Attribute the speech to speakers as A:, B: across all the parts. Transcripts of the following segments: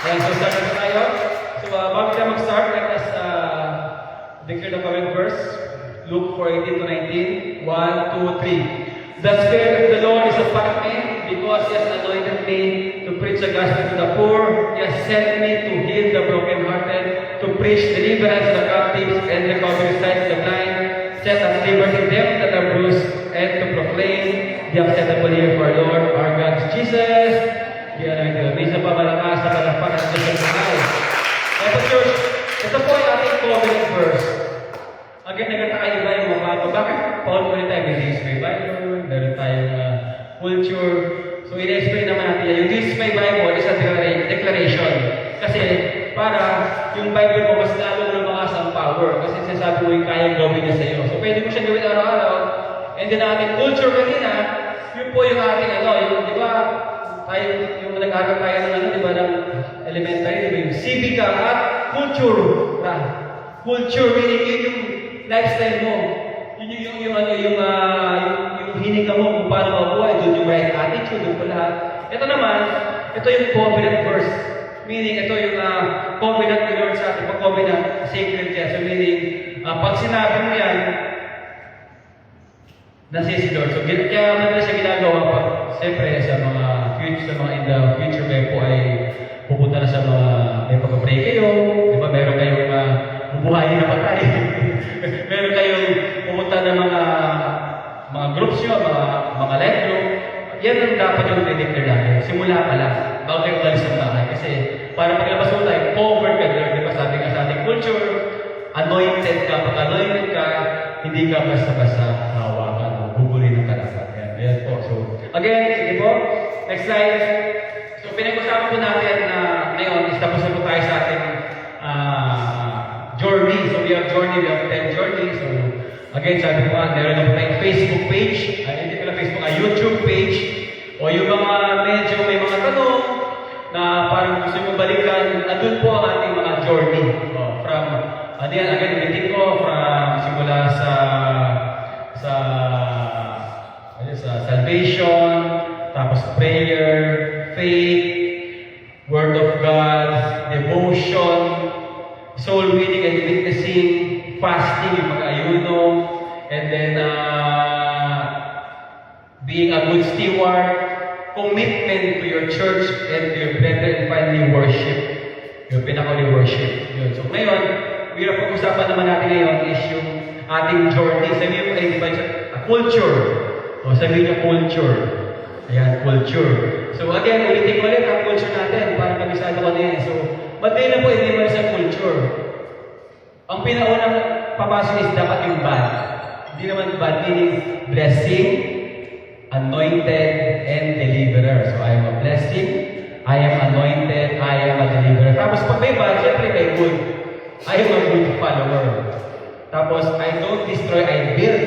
A: Ayan, so start na tayo. So, bago tayo mag-start, let us declare the following verse. Luke 4:18 to 19. 1, 2, 3. The Spirit of the Lord is upon me, because He has anointed me to preach the gospel to the poor. He has sent me to heal the brokenhearted, to preach deliverance to the captives and recovery sight to the blind, set at liberty them that are bruised, and to proclaim the acceptable year for our Lord, our God, Jesus. Yan ang minsan pa malakas sa palakpakan ng Diyos ng buhay. Ito, church, ito po yung ating covenant verse. Again, nagkakaiba yung mga bago. Bakit? Paul po rin tayo, may Jesus may Bible, meron tayong culture. So, in-explain naman natin yan. Yung Jesus may Bible is a declaration. Kasi, para yung Bible mo mas lalo lumakas ang power. Kasi sinasabi mo yung kayang gawin niya sa iyo. So, pwede mo siya gawin araw-araw. And then, ating culture kanina, yun po yung ating yung, di ba, tayo, yung nag-aaral tayo ng di ba, ng elementary, di ba, yung civica at culture. Culture, meaning yun yung lifestyle mo. Yun yung hininga mo kung paano mabuhay. Doon yung right attitude, doon po lahat. Ito naman, ito yung covenant verse. Meaning, ito yung covenant ni Lord sa ating pag-covenant, sacred yan. So, meaning, pag sinabi mo yan, nasi si Lord. So, kaya naman siya ginagawa pa. Siyempre, sa mga in the future, kayo po ay pupunta na sa mga, may pag-pray kayo, di ba, meron kayong bubuhayin na patay. Meron kayong pupunta ng mga groups nyo, mga life group. Yan ang dapat yung i-declare natin. Simula pa lang, bago kayo umalis ng bahay. Kasi, para paglabas mo tayo, covered ka, di ba, sabi nga sa ating culture, anointed ka. Pag anointed ka, hindi ka basta-basta hawakan o bubulin ng karapat. Ayan po. So, again, sige po. Next slide. So, pinag-usapan po natin na ngayon, tapos na po tayo sa ating journey. So, we have journey, we have 10 journey. So, again, sabi ko meron na po tayong Facebook page. Hindi pala Facebook, YouTube page. O yung mga medyo may mga tanong na parang gusto mo balikan, andun po ang ating mga journey. From, again, ulitin ko, from simula sa salvation, tapos prayer, faith, Word of God, devotion, soul winning and witnessing, fasting, yung mag-ayuno, and then being a good steward, commitment to your church and to your brethren, and finally worship. Yung pinakuli worship. Yun. So ngayon, pag-usapan naman natin ngayon is yung ating journey. Sabihin mo, di ba, culture. O sabihin niyo culture. Ayan, culture. So again, ulitin ko ulit ang culture natin para kabisado ko din. So, madali na po, hindi mo sa culture. Ang pinaunang papasok is dapat yung bad. Hindi naman bad, meaning blessing, anointed, and deliverer. So, I am a blessing, I am anointed, I am a deliverer. Tapos pag may bad, syempre may good. I am a good follower. Tapos, I don't destroy, I build.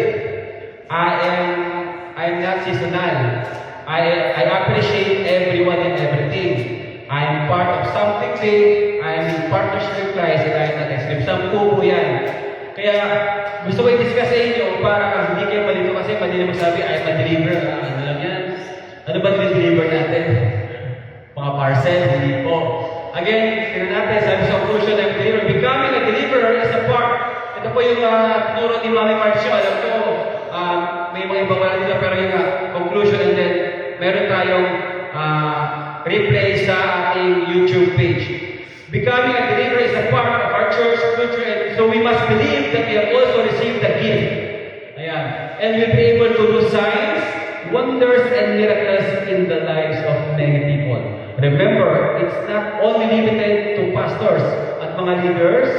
A: I am not seasonal. I appreciate everyone and everything. I am part of something big. I am in partnership with Christ and I am not exclusive. Sampu po yan. Kaya gusto ko i-discuss sa inyo para hindi kayo malito kasi mali na magsabi, I am a deliverer. Ano lang yan? Ano ba deliver natin? Mga parcel, hindi po. Again, tingnan natin, sabi sa conclusion ng deliverer, becoming a deliverer is a part. Ito po yung turo ni Mami Marcio. Alam ko, may mga ibang wala dito, pero yung conclusion and then meron tayong replay sa ating YouTube page. Becoming a believer is a part of our church culture, and so we must believe that we have also received the gift. Ayan. And we'll be able to do signs, wonders, and miracles in the lives of many people. Remember, it's not only limited to pastors at mga leaders,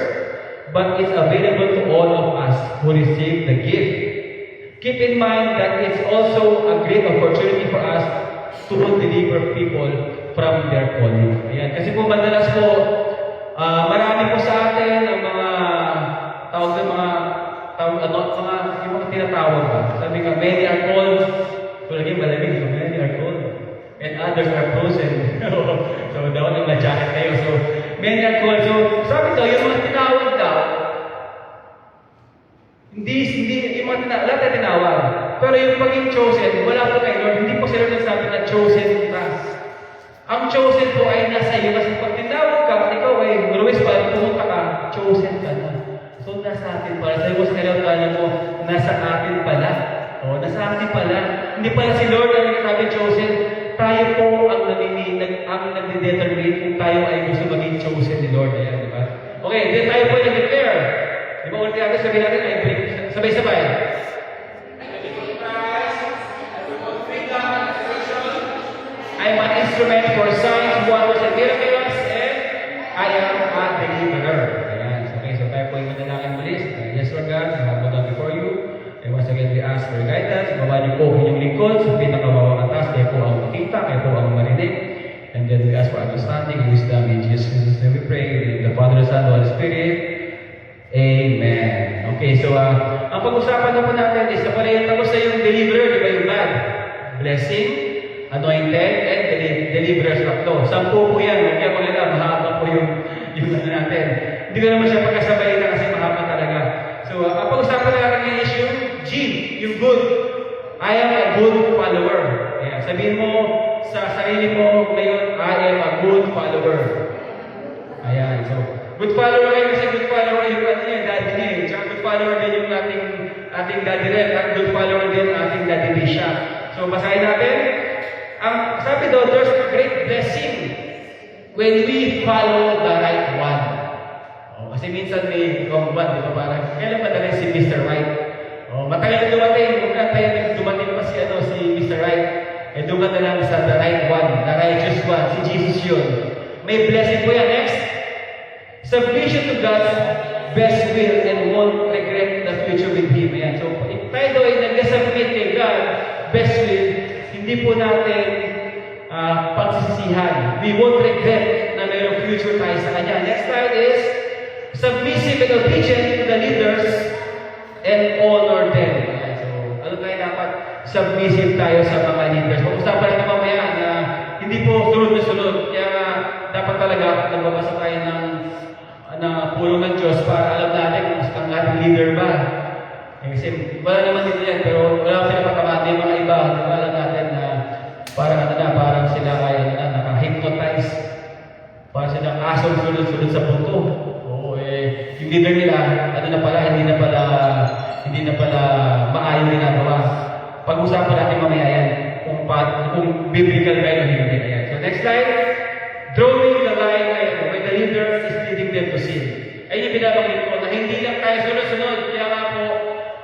A: but it's available to all of us who receive the gift. Keep in mind that it's also a great opportunity for us to deliver people from their calling. Ayan. Kasi po madalas po, marami po sa atin ang mga yung mga tinatawag ba? Sabi nga, many are called, so lagi malamig, so many are called, and others are chosen. So dapat yung ma-jacket kayo. So, many are called. So, sabi daw, yung mga tinawag daw, hindi yung mga lahat na tinawag. Pero yung pagiging chosen, wala po kay Lord. Hindi po sila nagsabi na chosen ka. Ang chosen chosen po ay nasa iyo. Kasi pag tinawag ka, at ikaw ay always pa, pumunta ka, chosen ka na. So, nasa atin pala. Sabi mo sa kailang kala mo, nasa atin pala. O, nasa atin pala. Hindi pala si Lord ang nagsasabi chosen. Tayo po ang nagde-determine kung tayo ay gusto maging chosen ni Lord. Ayan, di ba? Okay, then tayo po nag-declare. Di ba, ulit natin sabihin natin, ay sabay-sabay. I'm an instrument for signs, wonders, and miracles, and I am a deliverer. Ayan. Okay, so tayo po yung manalangin muli. Yes, Lord God, we have gone before you. And once again, we ask for your guidance. Ibaba niyo po inyong lingkod sa pinakabawang atas. Kaya po ang makita, kaya po ang marinig. And then we ask for understanding, wisdom, in Jesus' name we pray. In the Father, Son, and Holy Spirit. Amen. Okay, so ang pag-usapan na po natin is na pala yung tapos na yung deliverer, di ba yung God? Blessing, anointed, and deliverers tatlo. 10 po yan. Kaya maganda, mahaba po yung natin. Hindi ko naman siya pagkasabay na kasi mahaba talaga. So, ang pag-usapan na natin ngayon is yung G, yung good. I am a good follower. Ayan, sabihin mo sa sarili mo ngayon, I am a good follower. Ayan, so, good follower kayo kasi good follower yung daddy niya eh. Tsaka good follower din yung ating daddy rin. At good follower din ating daddy Risha. So, basahin natin. Ang sabi daw, there's a great blessing when we follow the right one. Kasi minsan may wrong one, di ba? Parang, kailan ba talaga si Mr. Right? Matagal na dumating, kung kaya dumating pa si Mr. Right, eh dumating na lang sa the right one, the righteous one, si Jesus yun. May blessing po yan. Next, submission to God's best will and won't regret the future with Him. Ayan. So, if tayo daw ay nag-submit kay God, best will, hindi po natin pagsisisihan. We won't regret na mayroong future tayo sa Kanya. Next slide is, submissive and obedient to the leaders and honor them. Ayan. So, ano tayo dapat? Submissive tayo sa mga leaders. Pag-usapan natin mamaya na hindi po sunod na sunod. Kaya dapat talaga nagbabasa tayo ng pulong ng Diyos para alam natin kung ang ating leader ba. Kasi wala naman dito yan, pero wala sila pakamati mga iba. Alam natin na parang sila ay naka-hypnotize. Parang silang asong sunod-sunod sa punto. Yung leader nila, hindi na pala maayong ginagawa. Pag-usapan natin mamaya yan, kung biblical ba yun o hindi. Ayan. So next slide, drawing the line when the leader is leading them to sin. Ay yung binabanggit ko na hindi lang tayo sunod-sunod, kaya nga po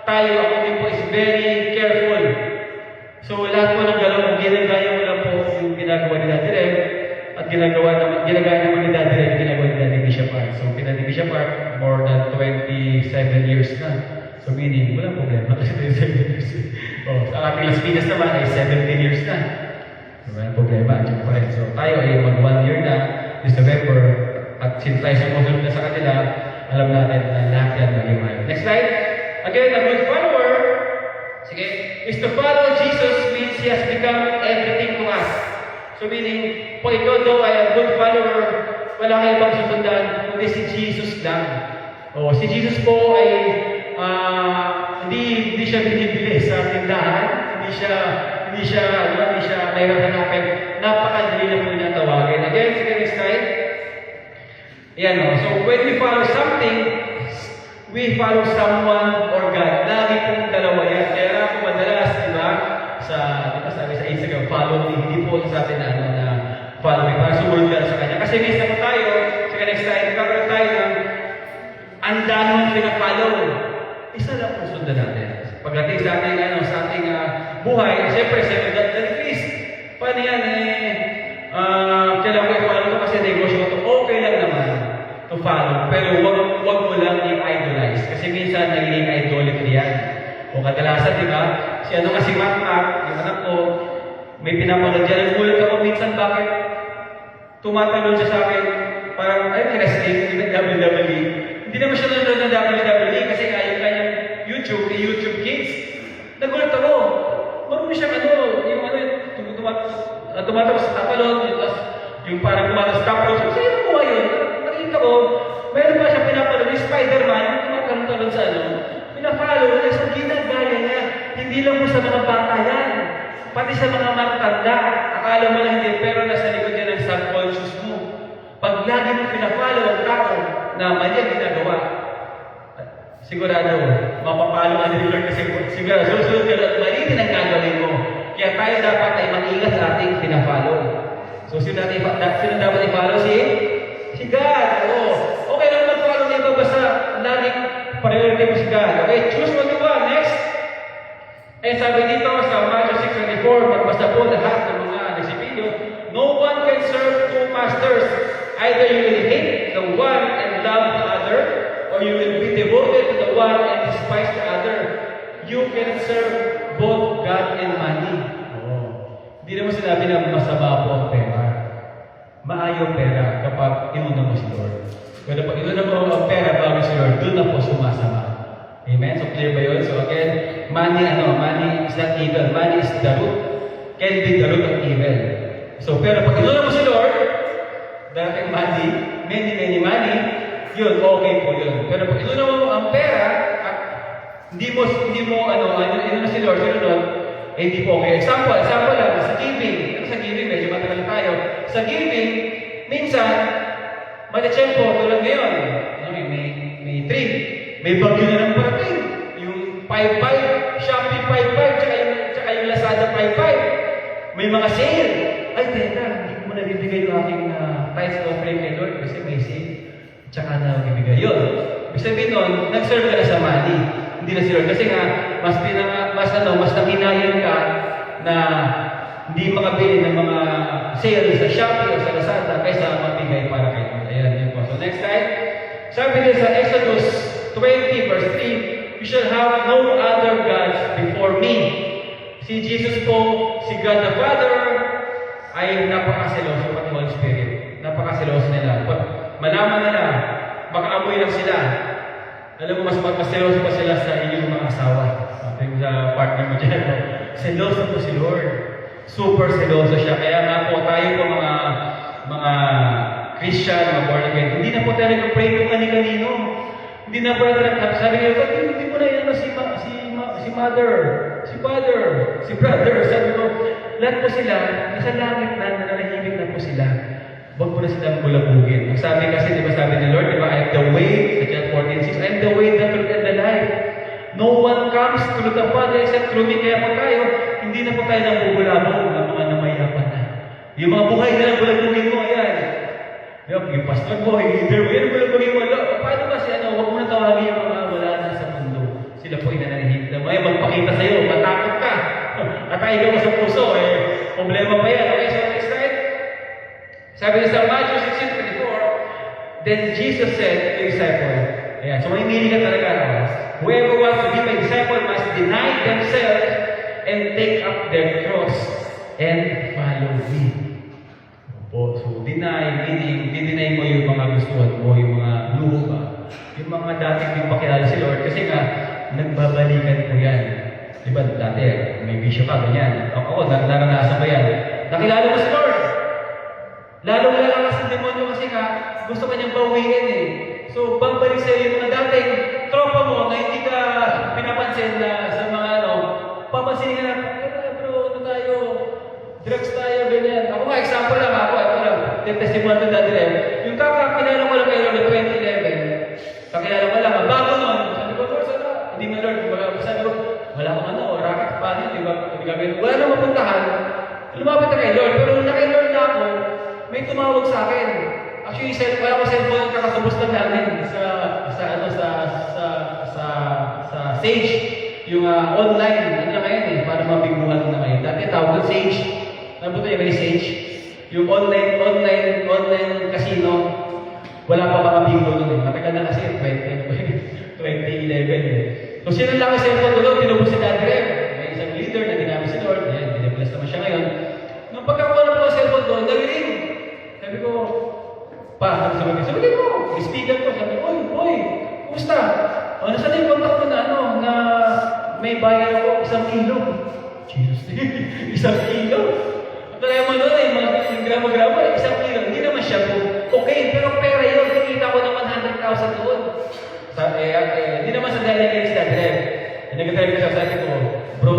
A: tayo, ako din po is very careful. So lahat po ng galaw, ginagaya mo lang po yung ginagawa ni Daddy Rev, at ginagaya naman ni Daddy Rev, ginagawa ni Daddy Bishop Park. So kina Daddy Bishop Park, more than 27 years na. So meaning, walang problema kasi 27 years. Sa ating Las Piñas naman ay 17 years na. Walang problema. So tayo ay mag 1 year na, this November, at since tayo sumusunod na sa kanila, alam natin na lahat yan maging mayo. Next slide. Again, a good follower, sige, is to follow Jesus means He has become everything to us. So meaning, po ikaw daw ay a good follower, wala kayo ibang susundan, kundi si Jesus lang. Si Jesus po ay hindi siya binibili sa tindahan, hindi siya mayroon hanapin. Napakadali na po niya tawagin. Again, sige, next slide. Ayan, so when we follow something, we follow someone or God. Lagi pong dalawa yan. Kaya nga po madalas, di ba sabi sa Instagram, follow me. Hindi po sa atin na follow me. Para sumunod ka sa Kanya. Kasi minsan po tayo, sige, next slide, kakaroon tayo ng ang daming pinafollow. Isa lang po sundan natin. Pagdating sa ating buhay, siyempre, please, paano yan kailangan ko i-follow ito kasi negosyo ko ito. Okay lang naman to follow. Pero wag mo lang i-idolize. Kasi minsan naging idolatry yan. O kadalasan, di ba? Si Mac, yung anak ko, may pinapanood dyan. Nagulat ako minsan bakit tumatalon siya sa akin. Parang, may wrestling, WWE. Hindi naman siya nanonood ng WWE kasi yung kanyang YouTube Kids. Nagulat ako. Marunong siya tumatapos sa tapalon, yung parang tumatapos sa tapalon. So, sa'yo nakuha yun. Nakita ko, meron ba siya pinapalon yung Spider-Man, yung tumatalon sa pinapalo, so ginagaya niya. Hindi lang po sa mga bata yan. Pati sa mga matanda. Akala mo lang hindi, pero nasa likod niya ng subconscious na mali ang ginagawa, sigurado, mapapalo ka ni Lord kasi sigurado, susunod ka at mali din ang gagawin mo. Kaya tayo dapat ay mag-ingat sa ating pinafollow. So, sino dapat i-follow? Si God. Oo. Okay lang mag-follow nito basta laging priority mo si God. Okay, choose what you want. Next. Eh, sabi dito sa Matthew 6:24, magbasa po lahat ng mga nagsipilyo, no one can serve two masters. Either you will hate the one and love the other, or you will be devoted to the one and despise the other. You can serve both God and money. Hindi naman sinabi na masama po ang pera. Maayaw pera kapag inuna mo si Lord. Pero pag inuna mo ang pera bago si Lord, doon na po sumasama. Amen? So clear ba yun? So again, money is not evil. Money is the root. Can be the root of evil. So, pero pag inuna mo si Lord, dating money, many money, yun, okay po yun. Pero pag inuna mo ang pera, at hindi mo inuna si Lord, hindi po okay. Example lang, sa giving. Sa giving, medyo matagal tayo. Sa giving, minsan, matitsempo, tulad ngayon, may trip, may bagyo na ng parating. Yung 5-5, Shopee 5-5, tsaka yung Lazada 5-5. May mga sale. Ay, teka, hindi ko mo nabibigay yung aking tithes offering kay Lord kasi may sale. Tsaka na bibigay yun. Ibig sabihin nun, nag-serve ka na sa money. Hindi na si Lord. Kasi nga, mas nanginayan ka na hindi makabili ng mga sale sa Shopee o sa Lazada kaysa mabigay para kay Lord. Ayan, yun po. So next slide. Sabi din sa Exodus 20 verse 3, you shall have no other gods before me. Si Jesus po, si God the Father, ay napakaseloso pati Holy Spirit. Napakaseloso nila. Pag malaman nila, makaamoy lang sila. Alam mo, mas seloso pa sila sa inyong mga asawa. Sabi sa partner mo dyan, seloso po si Lord. Super seloso siya. Kaya nga po, tayo po mga Christian, mga born again, hindi na po tayo nag-pray kung kani-kanino. Hindi na po tayo, sabi niyo, hindi mo na yan si mother, si father, si brother. Sabi ko, lahat po sila, nasa langit na, nananahimik na po sila. Huwag mo na silang bulabugin. Ang sabi kasi, di ba sabi ni Lord, di ba, I am the way, sa John 14:6, I am the way, the truth, and the life. No one comes to the Father except through me. Kaya po tayo, hindi na po tayo nang bubulabog ng mga namayapan na. Yung mga buhay na lang bulabugin mo, ayan. Yung pastor mo, yung leader mo, yan bulabugin mo. Paano ba huwag mo na tawagin yung mga wala na sa mundo. Sila po inananahimik na, magpakita sa'yo, matakot ka. Atay ka mo sa puso, problema pa yan. Okay, so next slide. Sabi niya sa Matthew 16:24, then Jesus said to the disciple, ayan, so mamimili ka talaga. Whoever wants to be my disciple must deny themselves and take up their cross and follow me. So, deny, meaning, dideny mo yung mga gustuhan mo, yung mga luho ba, yung mga dating yung pakilala si Lord, kasi nga, nagbabalikan po yan. Diba, dati, may bisyo ka, ganyan. Ako, naranasan ba yan? Nakilala mo si Lord. Lalong lalakas ng demonyo kasi nga, gusto kanyang bawiin So, babalik sa'yo yung mga dating tropa mo na hindi ka pinapansin na sa mga papansin ka na, bro, tayo, drugs tayo, ganyan. Ako nga, example lang ako, ito lang, testimony to dati rin. Yung kakakilala ko lang kayo noong 2011, kakilala ko lang, bago nun, sabi ko, Lord, sana, hindi mo Lord, sabi ko, wala akong racket pa niya, di ba? Wala na mapuntahan, lumapit na kay Lord, pero nung kay Lord na ako, may tumawag sa akin. Actually, wala ko cellphone kakatubos lang namin sa Sage, yung online, na ngayon para mabiguhan na ngayon. Dati tawag doon Sage. Ano ba yung Sage? Yung online casino, wala pa mga bingo doon Matagal na kasi, 2011 So, sino lang ang cellphone doon, tinubos si Daddy Rev. May isang leader na ginamit si Lord. Ayan, dinibless naman siya ngayon. Nung pagkakuha na po ang cellphone doon, nag-ring. Sabi ko, sabi ko, speaker ko, sabi ko, Boy, kumusta? Nasa na yung contact mo na may bayar ako 1 kilo. Jesus, 1 kilo? At talaga mo doon, mga gramo-gramo, 1 kilo. Hindi naman siya okay, pero pera yun, nakita ko ng 100,000 doon. Hindi naman sa dahil kay Dad Rev. Nag-drive ko sabi ko, bro,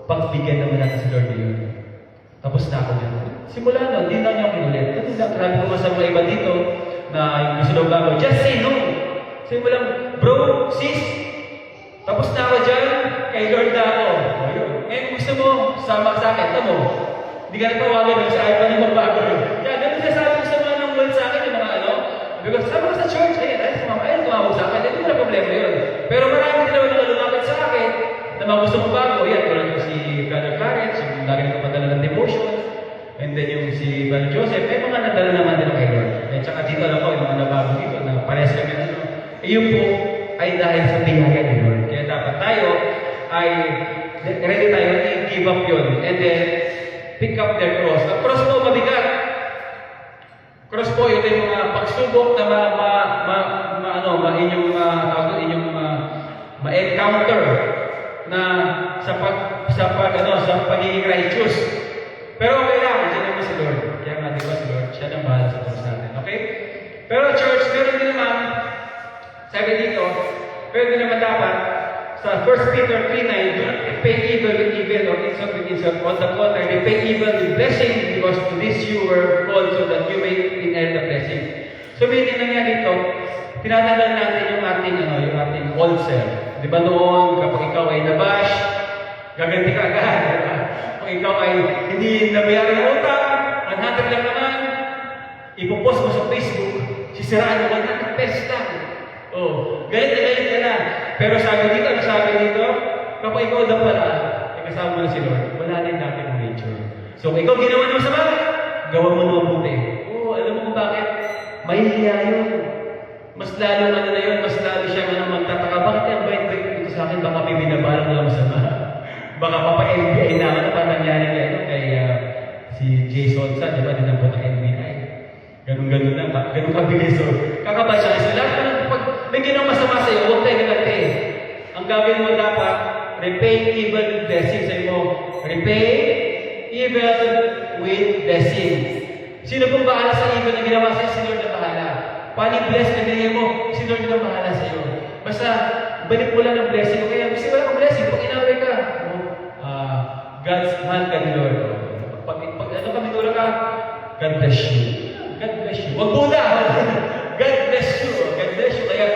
A: pagbigyan naman natin si Lord yun. Tapos na ako yun. Simula nun, hindi na niya kinulit. Kasi grabe ko sa mga iba dito, na yung gusto daw bago, just say no. Sabi mo lang, bro, sis, tapos na ako dyan, kay Lord na ako. Ngayon kung gusto mo, sama sa akin, ito mo. Hindi ka natawagan sa ayaw pa na magbago. Kaya ganun sasabi ko sa mga nang world sa akin, yung mga ano, because sama ka sa church, ayun, tumawag sa akin, hindi mo na problema yun. Pero marami din naman na lumapit sa akin, na mga gusto mo bago, yan, tulad ko si Brother Clarence, yung lagi nagpapadala ng devotion, and then yung si Brother Joseph, may mga nadala naman din kay Lord. At saka dito alam ko, yung mga nabago dito, na parehas kami ano, yun po ay dahil sa biyaya ni Lord. Kaya dapat tayo ay ready tayo i-give up yun. And then, pick up their cross. Ang cross po mabigat. Cross po, ito yung mga pagsubok na inyong ma-encounter na sa pagiging righteous. Pero okay lang, dyan naman si Lord. Kaya nga, di ba si Lord, siya nang bahala sa cross natin. Okay? Pero church, meron din naman, sabi dito, meron din naman dapat, sa 1 Peter 3:9, do not repay evil with evil or insult with insult. On the contrary, repay evil with blessing, because to this you were called so that you may inherit the blessing. So, may dinang dito, tinatanggal natin yung ating old self. Di ba noon, kapag ikaw ay nabash, gaganti ka agad. Kung ikaw ay hindi nabayaran ng utang, 100 lang naman, ipopost mo sa Facebook, sisiraan mo 100 pesos lang. Oh, galit ka na. Pero sabi dito, kapag ikaw daw pala, kasama mo na si Lord, wala din natin ang nature. So, kung ikaw ginawa ng masama, gawa mo ng mabuti. Oh, alam mo kung bakit? Mahihiya yun. Mas lalo na yun, mas lalo siya magtataka. Bakit ang bait-bait dito sa akin? Baka may binabalang na masama. Baka papa-NBI naman na parang nangyari kay si Jason Sa, di ba? Dinabot ang NBI. Ganun na, ganun kabilis. So, kakabay siya. So, lahat na pag may ginawang masama sa iyo, huwag tayo nagante. Ang gagawin mo dapat, repay evil with blessing. Sabi mo, repay evil with blessing. Sino pong bahala sa evil na ginawa sa'yo? Si Lord na bahala. Paano bless na ganyan mo? Si Lord na bahala sa'yo. Basta, balik mo lang ng blessing. Kaya, kasi wala kang blessing. Pag inaway ka, God's hand ka ni Lord. Pag minura ka, God bless you. God bless you. Wag muna! God bless you. God bless you. Kaya,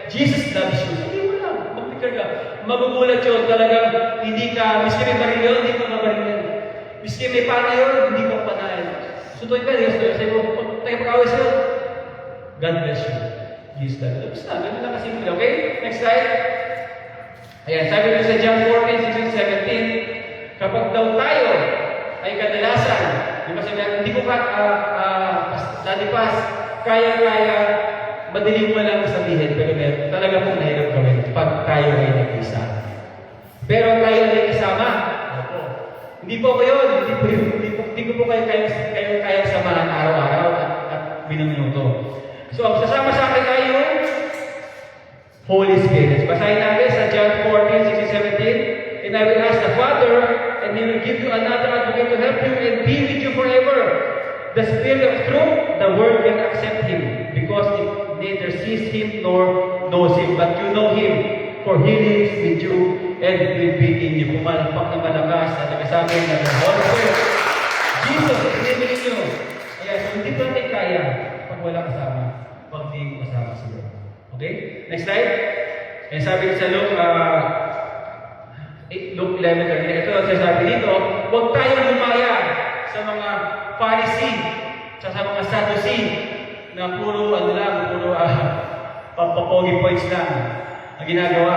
A: Jesus loves you. Sabi mo lang, mag-declare ka. Magugulat yun talagang hindi ka, miski may baril yun, hindi ka mabaril. Miski may pana yun, hindi ka panay. Sutuin ka, sabi mo, tayo pag-away sa'yo. God bless you. Jesus loves you. Tapos na, ganun lang kasi. Okay? Next slide. Ayan, sabi ko sa John 14, 16, 17, kapag daw tayo ay kadalasan, di ba sabi, hindi ko lalipas, kaya, madali mo lang sabihin, pero talaga pong nahirap gawin pag tayo ay nag-isa. Pero tayo ay kasama. Hindi po ko yun. Hindi ko po kayo kaya samahan araw-araw at minuto. So, sasama sa akin tayo Holy Spirit. Basahin natin sa John 14, 16, 17. And I will ask the Father, and He will give you another advocate to help you and be with you forever. The Spirit of truth, the world can accept Him, because it neither sees Him nor knows Him, but you know Him, for He lives with you and will be in you. Pumalakpak na malakas at nagsasabi na the Holy Spirit. Jesus is living in you. Kaya so hindi pa natin kaya pag wala kasama, pag di mo kasama sa Lord. Okay? Next slide. And sabi ko sa Luke 11, ito ang sasabi dito, huwag tayong lumaya sa mga Pharisee, sa mga Sadducee, na puro papapogi points lang ang ginagawa.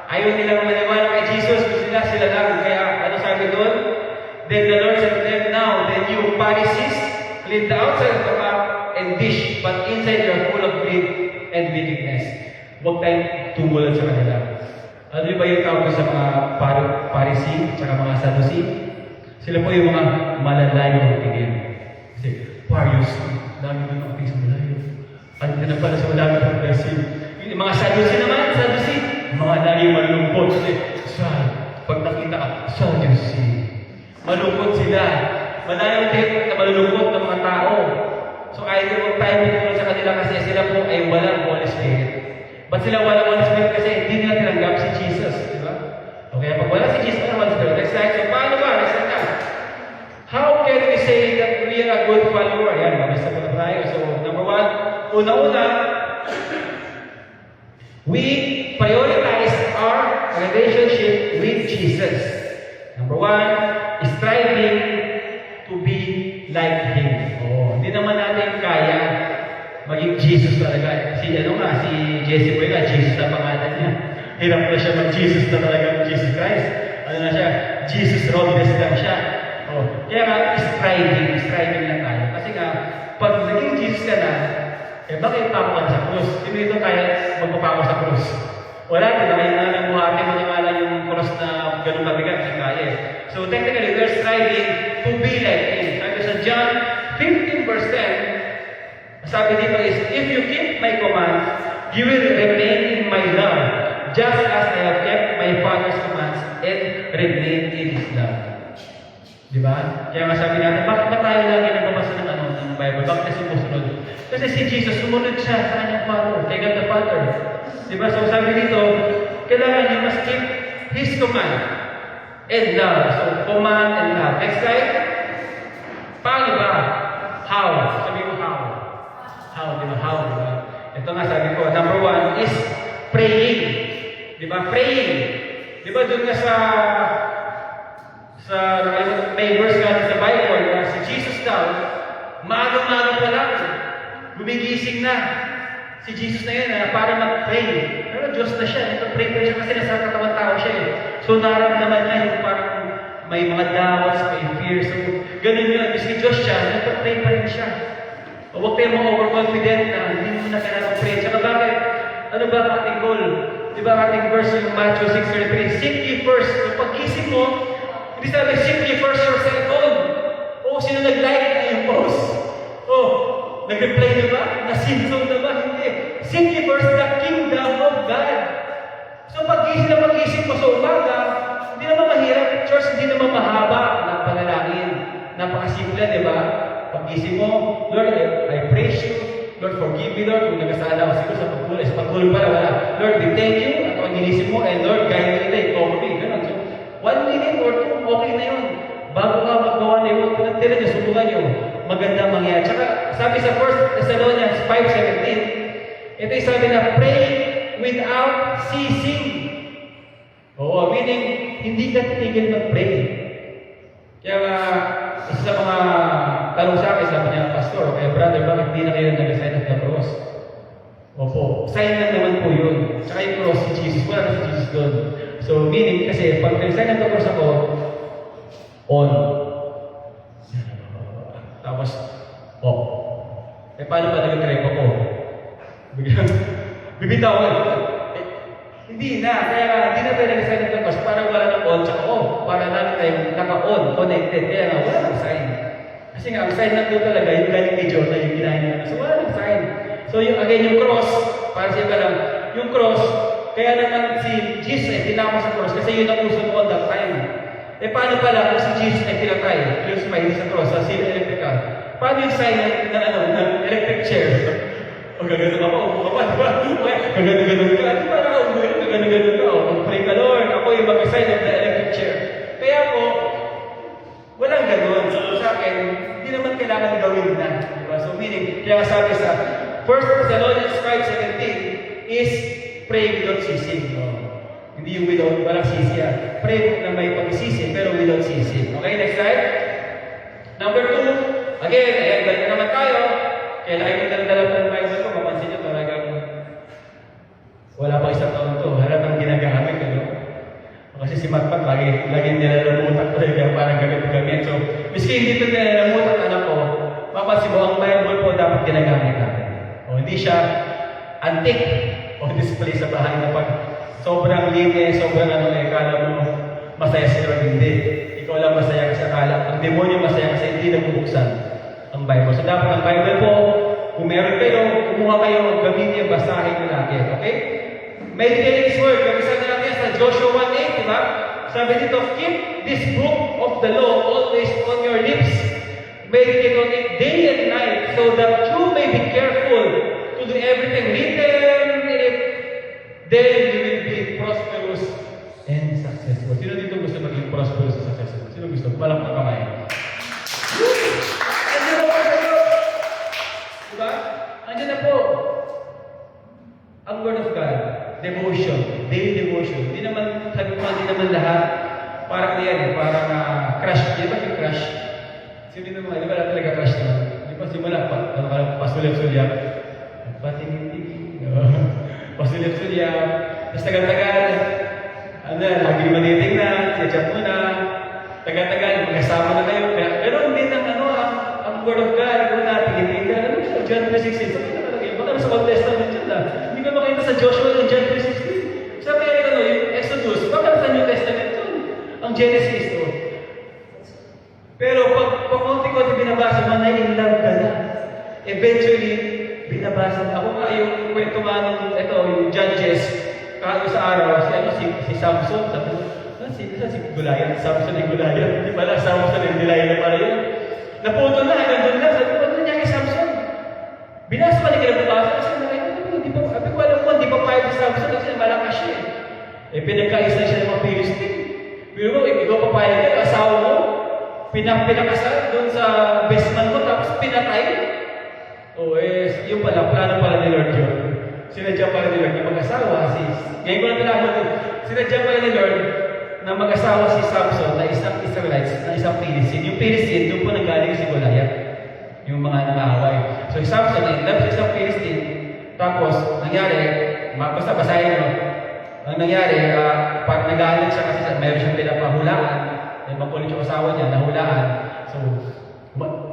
A: Ayaw nilang maniwala kay Jesus, gusto nila sila lang. Kaya ano sabi doon? Then the Lord said to them, now, then you Pharisees, clean the outside of the cup and dish, but inside you are full of greed and wickedness. Huwag tayong tumulan sa kanila. Ano ba yung tawag sa mga Pharisee at mga Sadducee? Sila po yung mga malalayo ng tingin. Kasi, Pharisee, dami doon ang sa malayo. Ano na pala sa malami ng blessing? Yung mga Sadducee naman, mga lagi malulungkot. Pag nakita ka, Sadducee. Malungkot sila. Malayo din na malulungkot ng mga tao. So, either huwag tayo matulog sa kanila kasi sila po ay walang Holy Spirit. Ba't sila walang Holy Spirit? Kasi hindi nila tinanggap si Jesus. Di ba? Okay, pag wala si Jesus, walang Holy Spirit. Next slide. So, paano ba? Next slide na. How can we say that we are a good follower? Ayan, mabisa po na tayo. So, number one, una-una, we prioritize our relationship with Jesus. Number one, striving to be like Him. Hindi naman natin kaya maging Jesus talaga. Si Jesse Boy nga, Jesus na pangalan niya. Hirap na siya mag-Jesus na talaga, Jesus Christ. Ano na siya? Jesus Robles lang siya. Kaya nga, striving lang tayo. Kasi nga, pag naging Jesus ka na, bakit pako ka sa krus? Sino ito kaya magpapako sa krus? Wala, di ba? Kaya na lang buhati mo naman yung cross na ganun mabigat, hindi kaya. So technically, we're striving to be like Him. Sabi sa John 15 verse 10, sabi dito is, if you keep my commands, you will remain in my love, just as I have kept my Father's commands and remain in His love. Di ba? Kaya nga sabi natin, bakit ba tayo lagi nagbabasa ng Bible? Bakit na sumusunod? Kasi si Jesus, sumunod siya sa kanyang Father, kay God the Father. Diba? So sabi dito, kailangan you must keep His command and love. So, command and love. Next slide. Paano ba? How? Sabi ko how. How, diba? How, diba? Ito nga sabi ko, number one is praying. Diba? Praying. Diba doon nga may verse nga sa Bible na si Jesus daw, maaga-maaga pa lang, gumigising na. Si Jesus na yun, para mag-pray. Pero Diyos na siya, nag-pray pa siya kasi nasa katawan tao siya eh. So naramdaman niya yung parang may mga doubts, may fear. So ganun yun, kasi Diyos siya, nag-pray pa rin siya. O huwag tayo mga overconfident na hindi mo na kailangan mag-pray. Tsaka bakit? Ano ba ang ating goal? Di ba ang ating verse yung Matthew 6:33? Seek ye first. So pag-isip mo, hindi sabi, seek ye first your cellphone. O sino nag-like na yung post? Nag-reply na ba? Nasinso na ba? Hindi. Seek ye first the kingdom of God. So pag-isip mo sa umaga, hindi naman mahirap. Church, hindi naman mahaba na panalangin. Napakasimple, di ba? Pag-isip mo, Lord, I praise you. Lord, forgive me, Lord. Kung nagkasala ako siguro sa pagtulay. Sa pagtulay pala, wala. Lord, we thank you. At ang inisip mo, and Lord, guide me today. Cover me. Ganun. So, 1 minute or 2, okay na yun. Bago ka magawa na yun, tira nyo, subukan nyo. Maganda mangyayari. Tsaka, sabi sa 1 Thessalonians 5:17, ito yung sabi na, pray without ceasing. Meaning, hindi ka titigil mag-pray. Kaya isa sa mga tanong sa akin, sabi niya, Pastor, kaya brother, bakit hindi na kayo nag-sign of the cross? Sign lang naman po yun. Tsaka yung cross si Jesus, wala na si Jesus doon. So, meaning, kasi pag nag-sign of the cross ako, on. Tapos, off. Paano ba nag-trip ako? Bibitaw ko. Hindi na. Kaya hindi na tayo nag-sign of the cross para wala ng on tsaka off. Para lang tayo naka-on, connected. Kaya nga, wala ng sign. Kasi nga, ang sign lang doon talaga, yung galing ni John na yung kinahin niya. So, wala ng sign. So, yung cross, para siya ka lang, yung cross, kaya naman si Jesus ay tinama sa cross kasi yun ang uso mo on that time. Paano pala kung si Jesus ay pinatay, crucified sa cross, sa seal electrical? Paano yung sign ng electric chair? Gagano ka pa, upo ka pa, di ba? Gagano ka, di ba gagano ka, pray ka, Lord, ako yung mag-sign of the electric chair. Kaya po, walang ganon. So sa akin, hindi naman kailangan gawin na. Diba? So meaning, kaya sabi sa 1 Thessalonians 5:17 is pray without ceasing. Hindi yung without, walang sisi. Pray na may pag-sisi, pero without sisi. Okay, next slide. Number 2, again, ganyan naman tayo. Kaya lagi ko dala-dala ng Bible ko, mapansin nyo talagang wala pa isang taon to. Halatang ginagamit, Kasi si Matpat, lagi nilalamutan ko kaya parang gamit. So, miski hindi ito nilalamutan, anak ko, mapansin mo, ang Bible po dapat ginagamit natin. Hindi siya antique o display sa bahay na pag sobrang linis, sobrang kala mo masaya si Lord, hindi. Ikaw lang masaya kasi akala. Ang demonyo masaya kasi hindi nabubuksan ang Bible. So dapat ang Bible po, kung meron kayo, kumuha kayo, gamitin, basahin nyo natin. Okay? Meditate His Word. Gamisan natin sa Joshua 1:8, diba? Sabi dito, keep this book of the law always on your lips. Meditate on it day and night so that you may be careful to do everything written in it. Then you will be prosperous and successful. Sino dito gusto maging prosperous and successful? Sino gusto? Walang kamay. Andiyan na po kayo. Diba? Andiyan na po. parang yan eh, parang crush. Di ba yung crush? Sino din naman, di ba talaga crush naman? Di ba simula pa, pasulip-sulyak. Patingin-tingin. Pasulip-sulyak. Tapos tagal-tagal. Lagi matitingnan, siya-chat mo na. Tagal-tagal, magkasama na kayo. Pero hindi ng ang Word of God, kung natin, alam mo siya, John 3:16. Sabi na talaga, baka sa Old Testament yun Hindi ka makita sa Joshua ng John 3:16. Sabi nga yung Exodus, baka sa New Testament yun. Ang Genesis, Pero pag konti-konti binabasa mo, na-in love ka na. Eventually, binabasa mo. Ako nga yung kwento nga yung Judges, kahit sa araw, si Samson, sabi mo, si Goliath, Samson yung Goliath. Hindi pala, Samson yung Delilah na pala yun. Naputol na, hanggang doon lang. Sabi ko, ano nangyari Samson? Binasa pa niya kinabukasa kasi hindi pa payag si Samson kasi malakas siya pinagkais na siya ng mga Philistine. Pero mo, ikaw papayag ka, asawa mo, pinakasal doon sa bestman mo, tapos pinatay. Yung pala, plano pala ni Lord yun. Sinadya pala ni Lord yung mag-asawa, ngayon ko na nalaman, sinadya pala ni Lord na mag-asawa si Samson na isang Israelites, na isang Philistine. Yung Philistine, doon po nanggaling si Goliath. Yung mga nangaaway. So, si Samson, love sa isang Philistine. Tapos, nangyari, basta basahin mo, ang nangyari, parang nagalit siya kasi mayroon siyang pinapahulaan. Makulit yung asawa niya, nahulaan. So,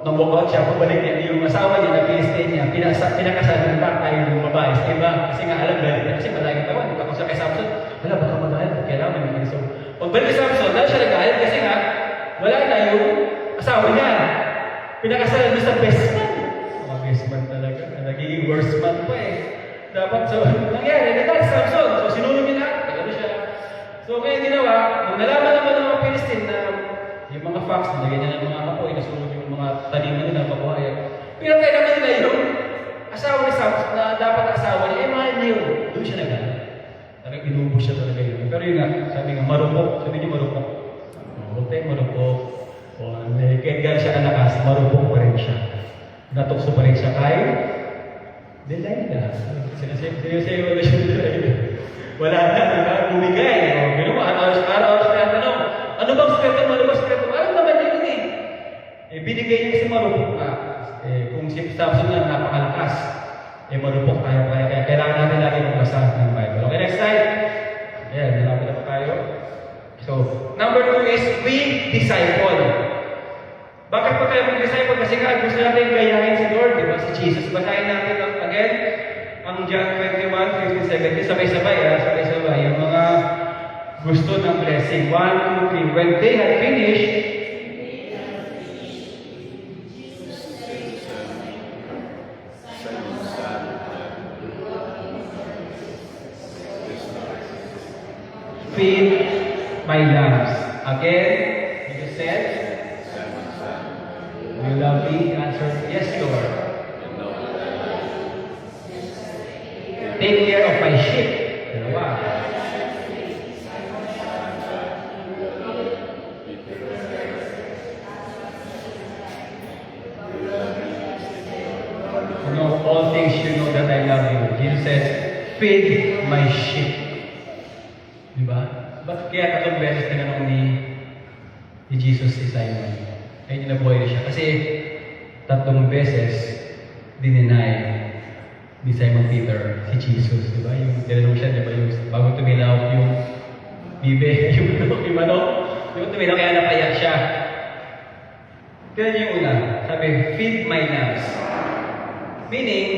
A: nang-walk out siya, pabalik niya, yung asawa niya, na Philistine niya, pinakasal ng tatay ng babae sa iba. Kasi nga alam, galit na kasi malaging tawan. Tapos siya kay Samson, wala, baka magalit, kailangan naman. So, pagbalik kay Samson, dahil siya nagalit kasi nga, wala na yung asawa niya. Pinakasal doon sa best man. Best man talaga. Nagiging worst man pa Dapat, so, nangyari, nagalit si Samson. So, sinunod niya lahat, nagano siya. So, kaya ginawa, nung nalaman naman ng mga Philistine na yung mga facts, nilagyan niya ng mga kapoy, nasunod yung mga taniman nila, kabuhayan. Pero kaya naman nila yun, asawa ni Samson, na dapat asawa niya, mahal niya yun. Doon siya nagalit. Talagang inubos siya talaga yun. Pero yun nga, sabi nga, marupok. Sabi niya marupok. Huwag tayo marupok. Kahit gano'n siya kanakas, marupok pa rin siya. Natukso pa rin siya kay Delilah. Sinasayo wala siya Delilah. Wala na, diba? Bumigay. Gano'n mo, araw-araw siya tanong, ano bang sikreto mo? Ano bang sikreto mo? Alam naman yun binigay niya kasi marupok ka. Kung si Samson na napakalakas, marupok tayo. Kaya kailangan natin lagi magbasa ng Bible. Okay, next slide. Ayan, nalapit na pa tayo. So, number 2 is we disciple. Bakit pa tayo mag-disciple? Kasi nga, gusto natin gayahin si Lord, di ba? Si Jesus. Basahin natin again ang John 21, 15, 17. Sabay-sabay, sabay-sabay. Yung mga gusto ng blessing. 1, 2, 3. When they had finished, feed my lambs. Again, Jesus said, you love me? Answer, yes, Lord. Take care of my sheep. Dalawa. Know all things you know that I love you. Jesus says, feed my sheep. Diba? Ba't kaya tatlong beses tinanong ni Jesus si Simon? Kaya niya nabuhay na siya. Kasi tatlong beses dininay ni Simon Peter si Jesus. Diba? Yung tinanong siya, diba? Yung bago tumilaw yung bibe, yung manok. Diba tumilaw kaya napaya siya. Kaya yung una, sabi, feed my lambs. Meaning,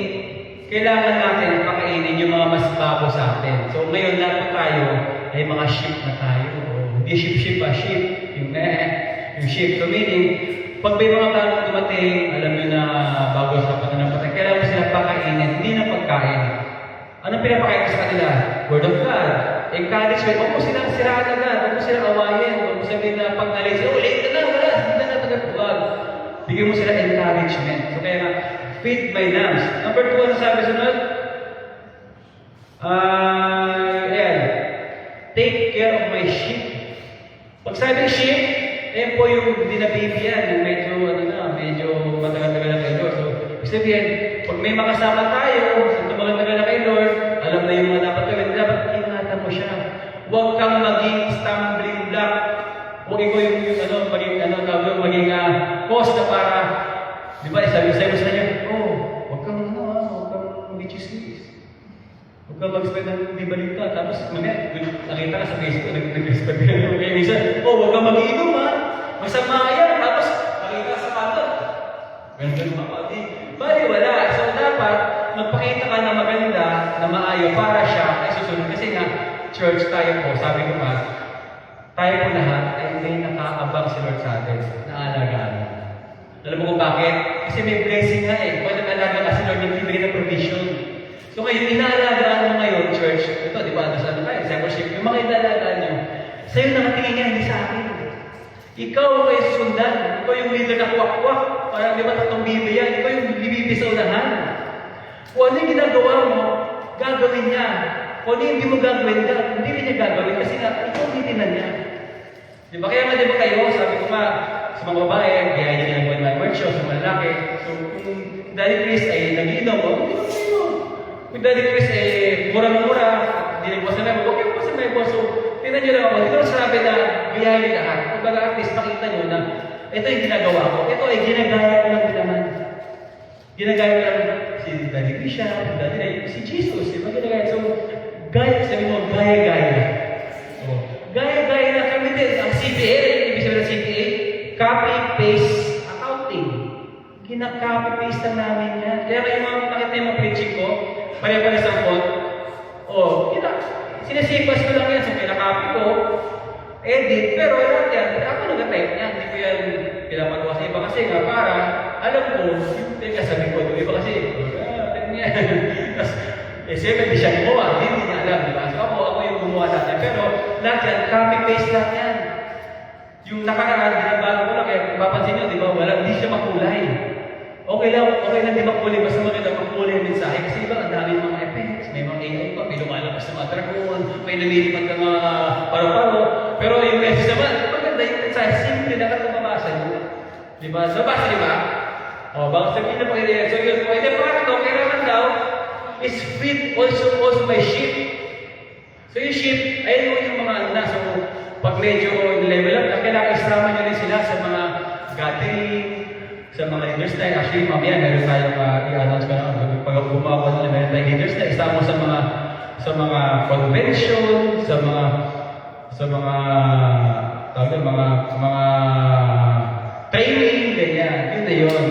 A: kailangan natin pakainin yung mga mas bago sa atin. So ngayon lahat tayo ay mga sheep na tayo. Hindi sheep, sheep. Yung sheep. So meaning, pag may mga bagong dumating, alam nyo na bago sa pananampalataya, kailangan mo sila pakainin, hindi na pagkain. Anong pinapakain sa kanila? Word of God. Encouragement. Huwag mo silang siraan agad. Huwag mo silang awayin. Huwag mo sabihin na pag nalay sila, late na, wala. Hindi na tagatuwag. Bigyan mo sila encouragement. So kaya nga, feed my lambs. Number 2, ano sabi sunod? Ayan. Take care of my sheep. Pag sabing sheep, po yung dinabibiyan, yung medyo matagal-tagal na kay Lord. So, sabihin, pag may makasama tayo, sa tumagal-tagal na kay Lord, alam na yung mga dapat gawin, dapat ingatan mo siya. Huwag kang maging stumbling block. Huwag ikaw maging cause na para, di ba, sabi sa kanya, huwag kang mag-chismis. Huwag kang mag-spread ng di balita. Tapos, nakita ka sa Facebook, nag-spread ka ng kaya minsan, huwag kang mag-iinom ha. Masama yan. Tapos, nakita ka sa kanto. Ganun mga kapatid. Bali, wala. So, dapat, magpakita ka na maganda, na maayo para siya ay susunod. Kasi nga, church tayo po, sabi ko nga, tayo po lahat ay may nakaabang si Lord sa atin, naalagaan. Alam mo kung bakit? Kasi may blessing nga eh. Kung nag-alaga ka si Lord, yung bibigyan ng provision. So ngayon, inaalagaan mo ngayon, church, ito, di ba, sa ano tayo, discipleship, yung mga inaalagaan nyo, sa'yo nakatingin yan, hindi sa akin. Ikaw ay susundan. Ikaw yung leader na kwak-kwak. Parang di ba tatlong bibi yan? Ikaw yung bibi sa unahan. Kung ano yung ginagawa mo, gagawin niya. Kung ano yung hindi mo gagawin, hindi rin niya gagawin kasi nga, ikaw titinan niya. Di ba? Kaya nga di ba kayo, sabi ko nga, sa mga babae, kaya niya ginagawa ng work show, sa mga lalaki. So, kung Daddy Chris ay nag-iinom, hindi ko sa'yo. Kung Daddy Chris ay mura-mura, hindi nagbuwas na namin, huwag kayo buwas na may boss. So, tingnan niyo lang ako, ito ang sabi na biyahe lahat. Kung baga at least makita niyo na ito yung ginagawa ko. Ito ay ginagaya ko lang din naman. Ginagaya ko lang si Daddy Krisha, si Jesus, di ba ginagaya? So, gaya, sabi mo, gaya-gaya. So, gaya-gaya na kami din. Ang CPA, ibig sabihin ng CPA, copy-paste accounting. Gina-copy-paste na namin yan. Kaya kayo nakita yung mga preaching ko, pare-pare sa phone, sinasipas ko lang yan, so pinaka-copy ko, edit, pero lahat yan, ako nag-type yan, hindi ko yan pinapagawa sa iba kasi nga para, alam ko, yung sabi ko, yung iba kasi, yan. Tapos, siyempre, hindi siya gumawa, hindi niya alam, di ba? So ako yung gumawa natin, pero lahat yan, copy-paste lang yan. Yung nakaraan, binabago ko lang, kaya mapapansin nyo, di ba, hindi siya makulay. Okay lang di makulay, basta maganda makulay yung mensahe, kasi iba, ang dami mga effects, may mga AI pa, may lumalabas na mga dragon, may namilipan ka mga paro-paro, pero yung message naman, maganda yung mensahe, simple na mabasa nyo. Di ba? So, basta, di ba? Baka sabihin na pwede. So, yun, pwede pa ito, kailangan daw, is feed also by sheep. So, yung sheep, ayun mo yung mga so, pag medyo level up, kailangan isama nyo rin sila sa mga gathering, sa mga leaders na. Actually, mamaya, meron tayong i-announce ko na, pag gumawa ko nila, meron tayong leaders na isama sa mga convention, sa mga training, ganyan. Yun na yun.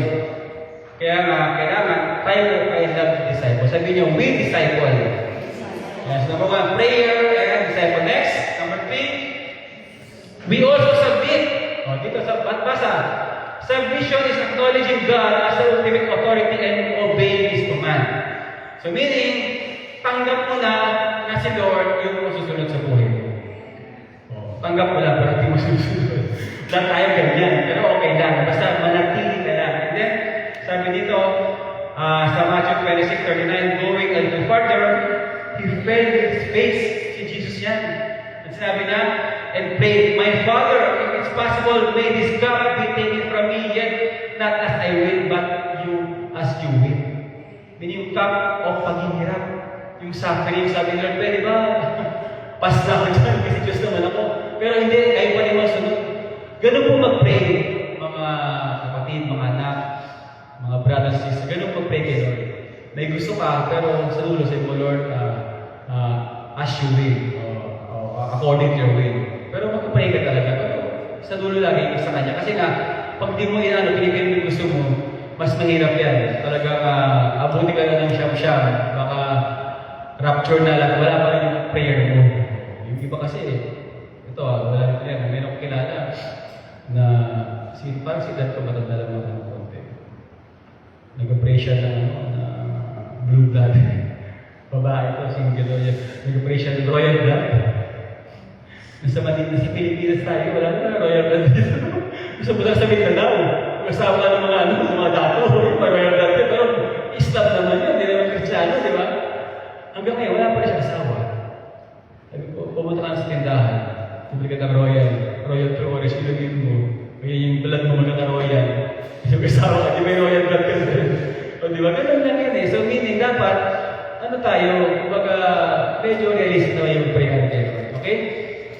A: Kaya nga, kailangan, tayo ay love disciple. Sabi niyo, we disciple. Yes, number 1, prayer and disciple. Next, number 3, we also submit. Dito sa basa. Submission is acknowledging God as the ultimate authority and obeying His command. So meaning, tanggap mo na si Lord yung masusunod sa buhay mo. Tanggap mo lang, pero hindi mo susunod. Lahat tayo ganyan, pero okay lang. Basta manatili ka lang. And then, sabi dito, sa Matthew 26:39, going a little further, He fell with His face. Si Jesus yan. At sabi na, and prayed, my Father, if it's possible, may this cup be taken from me, yet not as I will, but as you will. Meaning yung cup of paghihirap, yung suffering, sabi ni Lord, pwede ba? Pas na ako dyan, kasi Diyos naman ako. Pero hindi, kayo pa rin masunod. Ganun po mag-pray, mga kapatid, mga anak, mga brothers, sisters, ganun mag-pray kay Lord. May gusto ka, pero sa dulo, sabi mo, Lord, as you will, according to your will. Pero mag-pray ka talaga, pero sa dulo lagi sa Kanya. Kasi nga, pag di mo pinipin mo gusto mo, mas mahirap yan. Talagang abuti ka na ng siyam-siyam, baka rapture na lang, wala pa rin yung prayer mo. Yung iba kasi, ito wala rin yan. Meron ko kilala na parang si dad ko matanda lang ng konti. Nag-pray siya na blue blood. Babae ito, single yun. Nag-pray siya ng royal blood. Nasa Pilipinas tayo, wala na royal blood dito. Gusto mo lang sa Mindanao. Kasama ka ng mga dato, royal blood. Pero Islam naman yun, hindi naman Kristiyano, di ba? Hanggang ngayon, wala pa rin siya asawa. Sabi ko, pumunta ka sa tindahan. Bumili ka ng royal true orange, ilagin mo. Kaya yung blood mo magkaka-royal. Yung kasama ka, di ba yung royal blood ka din? O di ba? Ganun lang yan eh. So meaning, dapat, tayo, kumbaga, medyo realistic na yung prayer natin. Okay?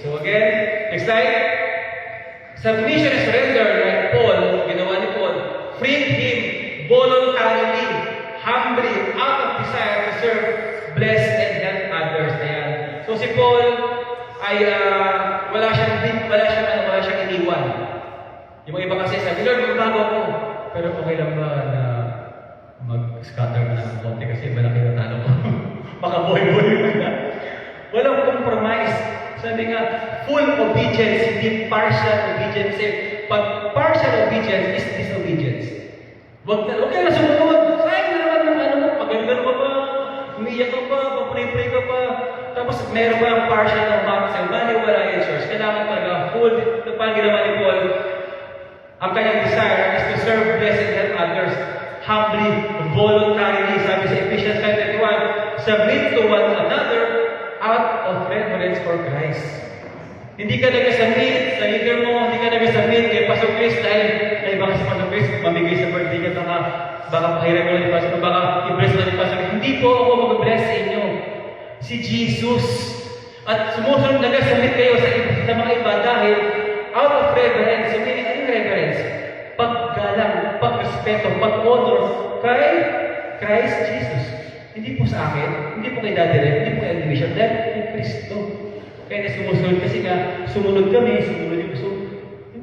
A: So again, next slide. Submission and surrender, like Paul, ginawa ni Paul, freed him voluntarily, humbly, out of desire to serve, bless, and help others. Ayan. So si Paul ay wala siyang iniwan. Yung mga iba kasi sabi, Lord, magbago ako. Pero okay lang ba na mag-scatter na ng konti kasi malaki na talo ko. Baka boy-boy na. Walang compromise. Sabi nga, full obedience, hindi partial obedience. Pag partial obedience is disobedience. Huwag ka na sumunod. Sayang na naman ng ano mo. Pagalitan ka pa, umiyak ka pa, papray-pray ka pa. Tapos meron pa yung partial ng baptism. Wala yung church. Kailangan talaga full. Ito pa ang ginawa ni Paul. Ang kanyang desire is to serve, bless, and help others. Humbly, voluntarily. Sabi sa Ephesians 5:21, submit to one another out of reverence for Christ. Hindi ka nag-submit sa leader mo, hindi ka nag-submit kay Pastor Chris dahil ay baka si Pastor Chris mamigay sa birthday ka baka pahiram mo ni Pastor, baka i-bless mo ni Pastor. Hindi po ako mag-bless sa inyo. Si Jesus. At sumusunod nag-submit kayo sa mga iba dahil out of reverence. So meaning, anong reverence? Paggalang, pagrespeto, pag-honor kay Christ Jesus. Hindi po sa akin, hindi po kay Daddy Red, hindi po kay Elder Bishop, dahil kay Kristo. Kaya sumusunod kasi nga, sumunod kami, sumunod yung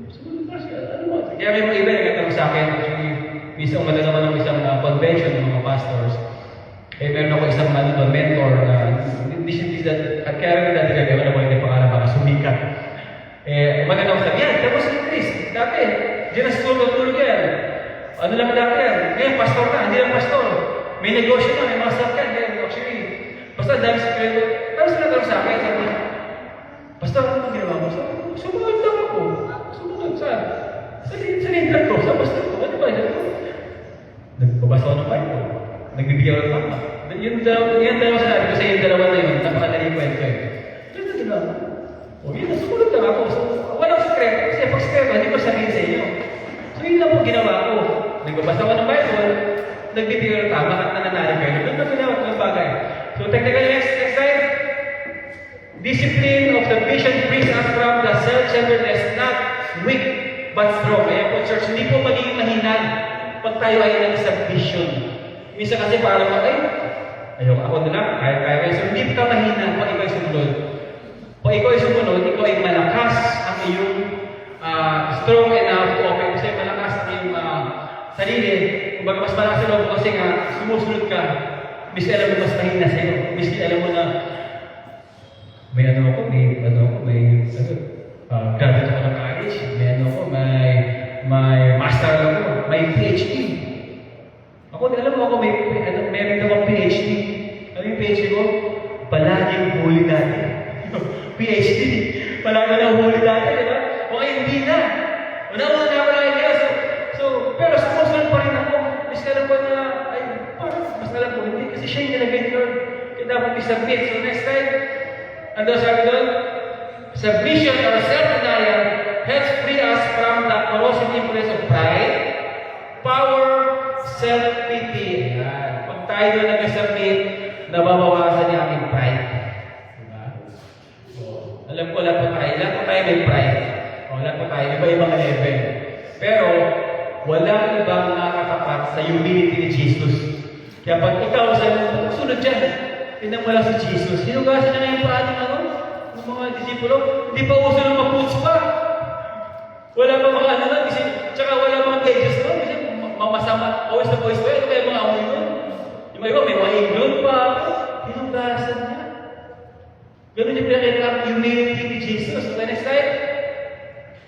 A: sumunod pa siya, ano mo? Kaya may mga iba yung nagtanong sa akin, actually, isang madalaman ng isang convention ng mga pastors. Eh, meron ako isang mentor na, kaya rin dati kaya, wala ko yung pangalan, baka sumikat. Eh, magandang sabi, yan, tapos si Chris, dati, diyan na sa tulog yan. Ano lang dati yan? Ngayon, pastor na, hindi lang pastor. May negosyo na, may mga sakyan. Actually, basta dahil sa kwento, pero sila sa akin, sabi, pastor, ano ginawa mo? Sumunod lang ako. Sumunod saan? Sa leader ko, sa pastor ko. Ano ba? Nagbabasa ko ng Bible. Nagbibigyan ko ng tama. Yung dalawa sa natin, kasi yung dalawa na yun, napakadali kwento eh. Ano na ginawa mo? O yun, sumunod lang ako. So, walang sekreto. Kasi pag sekreto, hindi ko sabihin sa inyo. So yun lang po ginawa ko. Nagbabasa ko ng Bible, nagbibigay ng tama at nananalig kayo. Doon na ginawa ko ng bagay. So technically, next slide. Discipline of the vision frees us from the self-centeredness, not weak, but strong. Kaya po, church, hindi po magiging mahinag pag tayo ay nag-submission. Minsan kasi parang ayaw ako nila, kaya. So hindi ka mahina pag ikaw ay sumunod. Pag ikaw ay sumunod, ikaw ay malakas ang iyong strong enough to open. Kasi malakas ang iyong sarili. Kumbaga mas malakas sa loob kasi nga sumusunod ka. Miski alam mo mas mahina sa'yo. Miski alam mo na may graduate ako ng college, may master ako, may PhD. Ako, alam mo ako, meron akong PhD. Ano yung PhD ko? Palaging huli dati. PhD. Palaging na huli dati, di ba? O hindi na. Wala ako idea. So, pero sumusunod pa rin ako. Mas alam ko na, mas alam ko, hindi. Kasi siya yung nilagay ni Lord. Kaya dapat i-submit. So, next time, ano sabi doon? Submission or self-denial helps free us from the corrosive influence of pride, power, self-pity. Ayan. Pag tayo doon nag-submit, nababawasan niya aking pride. Diba? So, alam ko, lahat po tayo may pride. Lahat po tayo, iba-ibang level. Pero, walang ibang nakakapat sa humility ni Jesus. Kaya pag ikaw sunod dyan, tinan mo lang si Jesus. Hinugasan na yung paa ng mga disipulo. Hindi pa uso ng maputs pa. Wala pa mga tsaka wala mga cages pa. Kasi mamasama, always na voice pa. Ito kaya mga amoy nun. Yung mga iba, may mga iglon pa. Hinugasan niya. Ganun yung pinakita ang humility ni Jesus. So, next slide.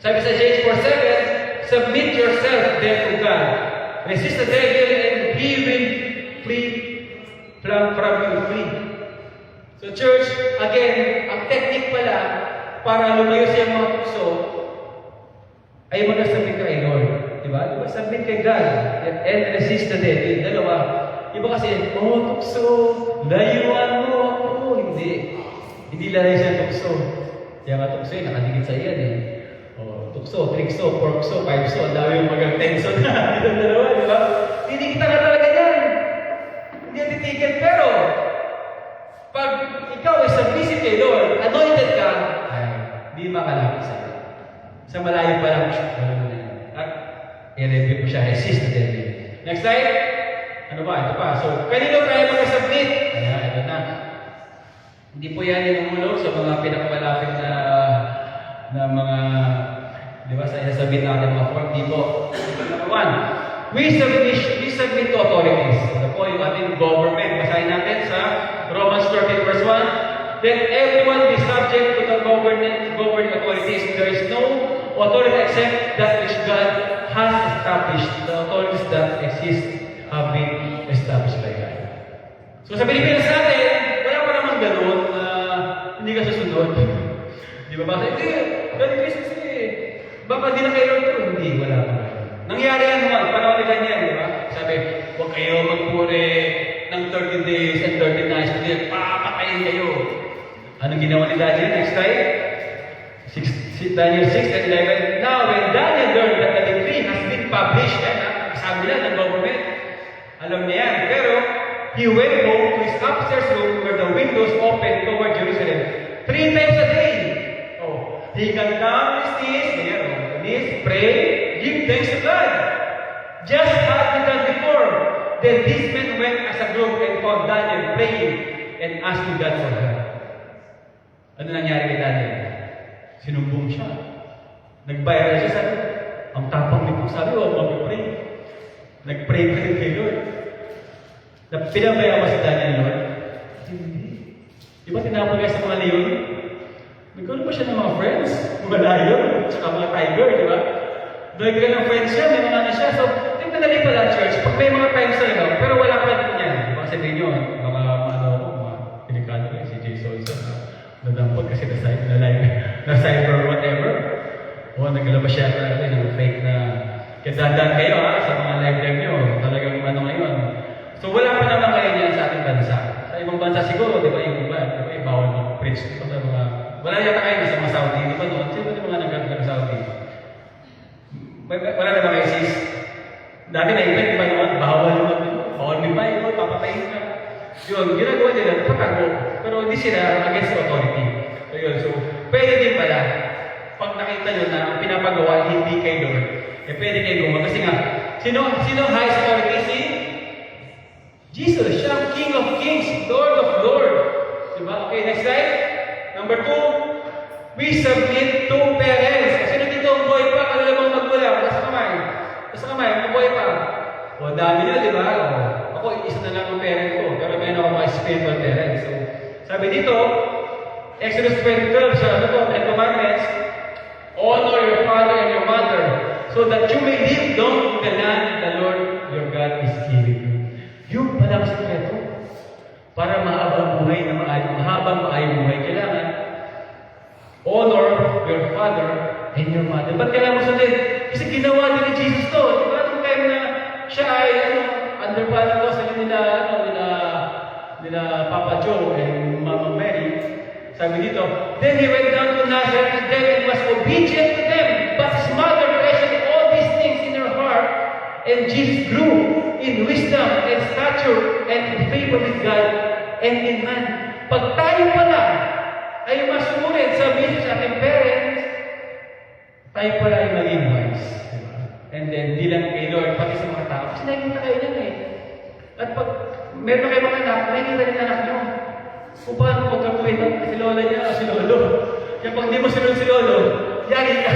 A: Sabi sa James 4:7, submit yourself then to God. Resist the devil and he will flee from you free. So church, again, ang technique pala para lumayo siya mga tukso ay mag-submit kay Lord. Diba? Submit kay God and resist the devil. Dalawa. Iba kasi, tukso, layuan mo ako. Hindi lalay siya tukso. Kaya nga tukso nakadikit sa iyan eh. Tukso, trikso, porkso, pipso, ang dami yung mag-tenso na. Itong dalawa, di ba? Hindi kita na talaga yan. Hindi yan titigil. Pero, pag ikaw ay submissive kay Lord, anointed ka, ay, di makalapit sa'yo. Sa malayo pa lang, alam mo na yan. At i-review ko siya, resist na din. Next slide. Ano ba? Ito pa. So, kanino tayo mag-submit? Ayan, ito na. Hindi po yan inumulog sa mga pinakamalapit na mga, di ba, sa sabihin natin mga form. Hindi po. Number one, we submit to authorities. Ito po yung ating government. Basahin natin sa Romans 13 verse 1. Let everyone be subject to the governing authorities. There is no authority except that which God has established. The authorities that exist have been established by God. So sa Pilipinas natin, wala pa naman gano'n na hindi ka susunod. Di ba? Basta, ganun Christmas baka di na kayo ito. Hindi, wala pa. Nangyari yan naman, panahon na ganyan, di ba? Sabi, huwag kayo magpure ng 30 days and 30 nights, kundi papatayin kayo. Anong ginawa ni Daniel? Next slide. Daniel 6 and 11. Now, when Daniel learned that the decree has been published, sabi na ng government, alam niya yan. Pero, he went home to his upstairs room where the windows opened toward Jerusalem 3 times a day. Oh, he can down his knees, pray, give thanks to God. Just as he done before. Then these men went as a group and found Daniel praying and asking God for help. Ano nangyari kay Daniel? Sinumbong siya. Nag-viral siya, sabi, ang tapang nito, sabi, mag-pray. Nag-pray pa rin kay Lord. Pinabayaan ba si Daniel, Lord? Hindi. Di ba tinapon kayo sa mga leon? Nagkaroon pa siya ng mga friends, mga lion, tsaka mga tiger, di ba? Dahil ka ng friends siya, may mga ano siya. So, tingnan pala church, pag may mga times talaga, pero wala pa rin niya. Di ba sabihin nyo, mga pinikado kayo, si Jason, nadampot kasi na cyber or whatever. O, naglalabas siya ng fake na, kaya dandan kayo sa mga live nyo, talagang ano ngayon. So, wala pa naman ngayon yan sa ating bansa. Sa ibang bansa siguro, di ba yung iba, di ba yung bawal mag-preach sa mga, wala yata kayo sa mga Saudi, di ba noon? Sino yung mga nag-Saudi? Wala na ba kayo sis? Dati na-event, di ba naman? Bawal may Bible, papatayin ka. Yun, ginagawa nila, patago. Pero hindi sila against authority. So yun, so, pwede din pala, pag nakita nyo na ang pinapagawa hindi kay Lord, pwede kayo gumawa. Kasi nga, sino highest authority? Si Jesus, siya ang King of Kings, Lord of Lords. Diba? Okay, next slide. Number 2, we submit to parents. Sino dito ang boy pa? Ano namang magmula? Nasa kamay, ang boy pa. O, dami nyo, di ba? Ako, isa na lang ang parent ko. Pero meron ako mga spiritual parents. So, sabi dito, Exodus 12, sa Ten Commandments, honor your father and your mother, so that you may live long in the land the Lord your God is giving you. Yung palang sikreto, para mahabang buhay na maayong buhay, kailangan honor your father and your mother. Ba't kailangan mo sundin? Kasi ginawa din ni Jesus to. Di ba? Nung time na siya ay, under paano ko sa nila Papa Joe and Mama Mary, sabi dito, then he went down to Nazareth and then was obedient to them. But his mother treasured all these things in her heart, and Jesus grew in wisdom and stature and in favor with God and in man. Pag tayo pala ay masumunod sa mission sa ating parents, tayo pala ay maging wise. Diba? And then, di lang kay Lord, pati sa mga tao. Kasi nakikita kayo niyan eh. At pag meron kayo mga anak, nakikita rin anak nyo. Kung paano magkakuhin si Lola niya o si Lolo. Kaya pag di mo sunod si Lolo, yari ka.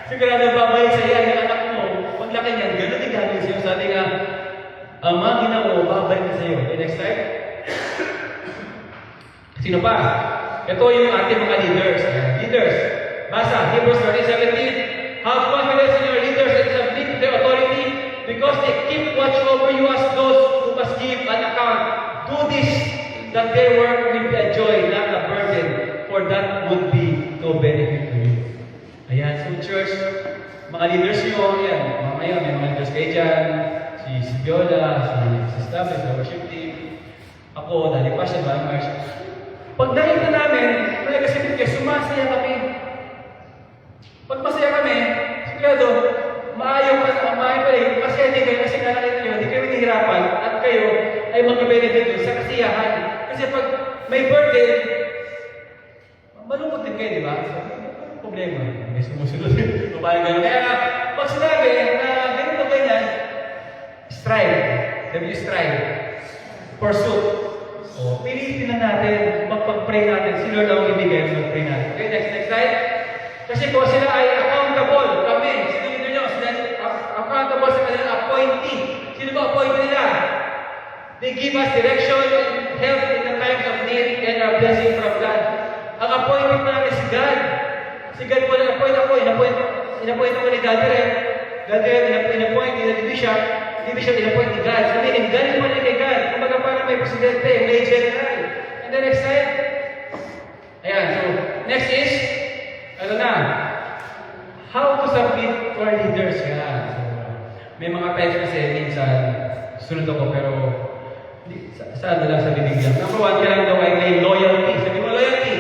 A: Sigurado babalik sa yan yung anak mo. Paglaki niyan, gano'n din gagawin sa'yo. Sabi nga, Ama, ginawa, babalik na sa'yo. Okay, next slide. Sino pa? Ito yung ating mga leaders. Leaders. Basa, Hebrews 13:17. Have confidence in your leaders and submit to their authority because they keep watch over you as those who must give an account. Do this, that their work will be a joy, not a burden, for that would be no benefit to you. Ayan, so church, mga leaders nyo, yan, mamaya may mga leaders kayo dyan, si Viola, si Stabby, sa worship team, ako, dali pa siya, Mars. Pag nakita namin, kasi sumasaya kami. Pag masaya kami, sigurado, maayaw pa rin, masaya din kayo kasi nakakita nyo, hindi kayo nahihirapan at kayo ay mag-benefit dun sa kasiyahan. Kasi pag may birthday, malungkot din kayo, di ba? Problema. hindi sumusunod. Paano ganun? Kaya, pag sinabi na ganito ganyan, strive. Sabi niyo strive. Pursuit. O, pilitin na natin, magpag-pray natin. Si Lord ang ibigay, mag-pray natin. Okay, next slide. Kasi po sila ay accountable. Kami, sino nyo? Sila accountable sa kanilang appointee. Sino ba appointee nila? They give us direction and help in the times of need and our blessing from God. Ang appointment natin si God. Si God po na-appoint ako. In-appoint ako ni God Red. God Red, in-appoint ni Bishop. Ni Bishop, in-appoint ni God. So meaning, God po na kay God. Kumbaga parang may presidente, may general. And the next slide. Ayan, so next is, ano na? How to submit to our leaders. Yan. So, may mga times kasi minsan, sunod ako pero saan na lang sa bibig lang. Number one, kailangan daw ay may loyalty. Sabi mo, loyalty.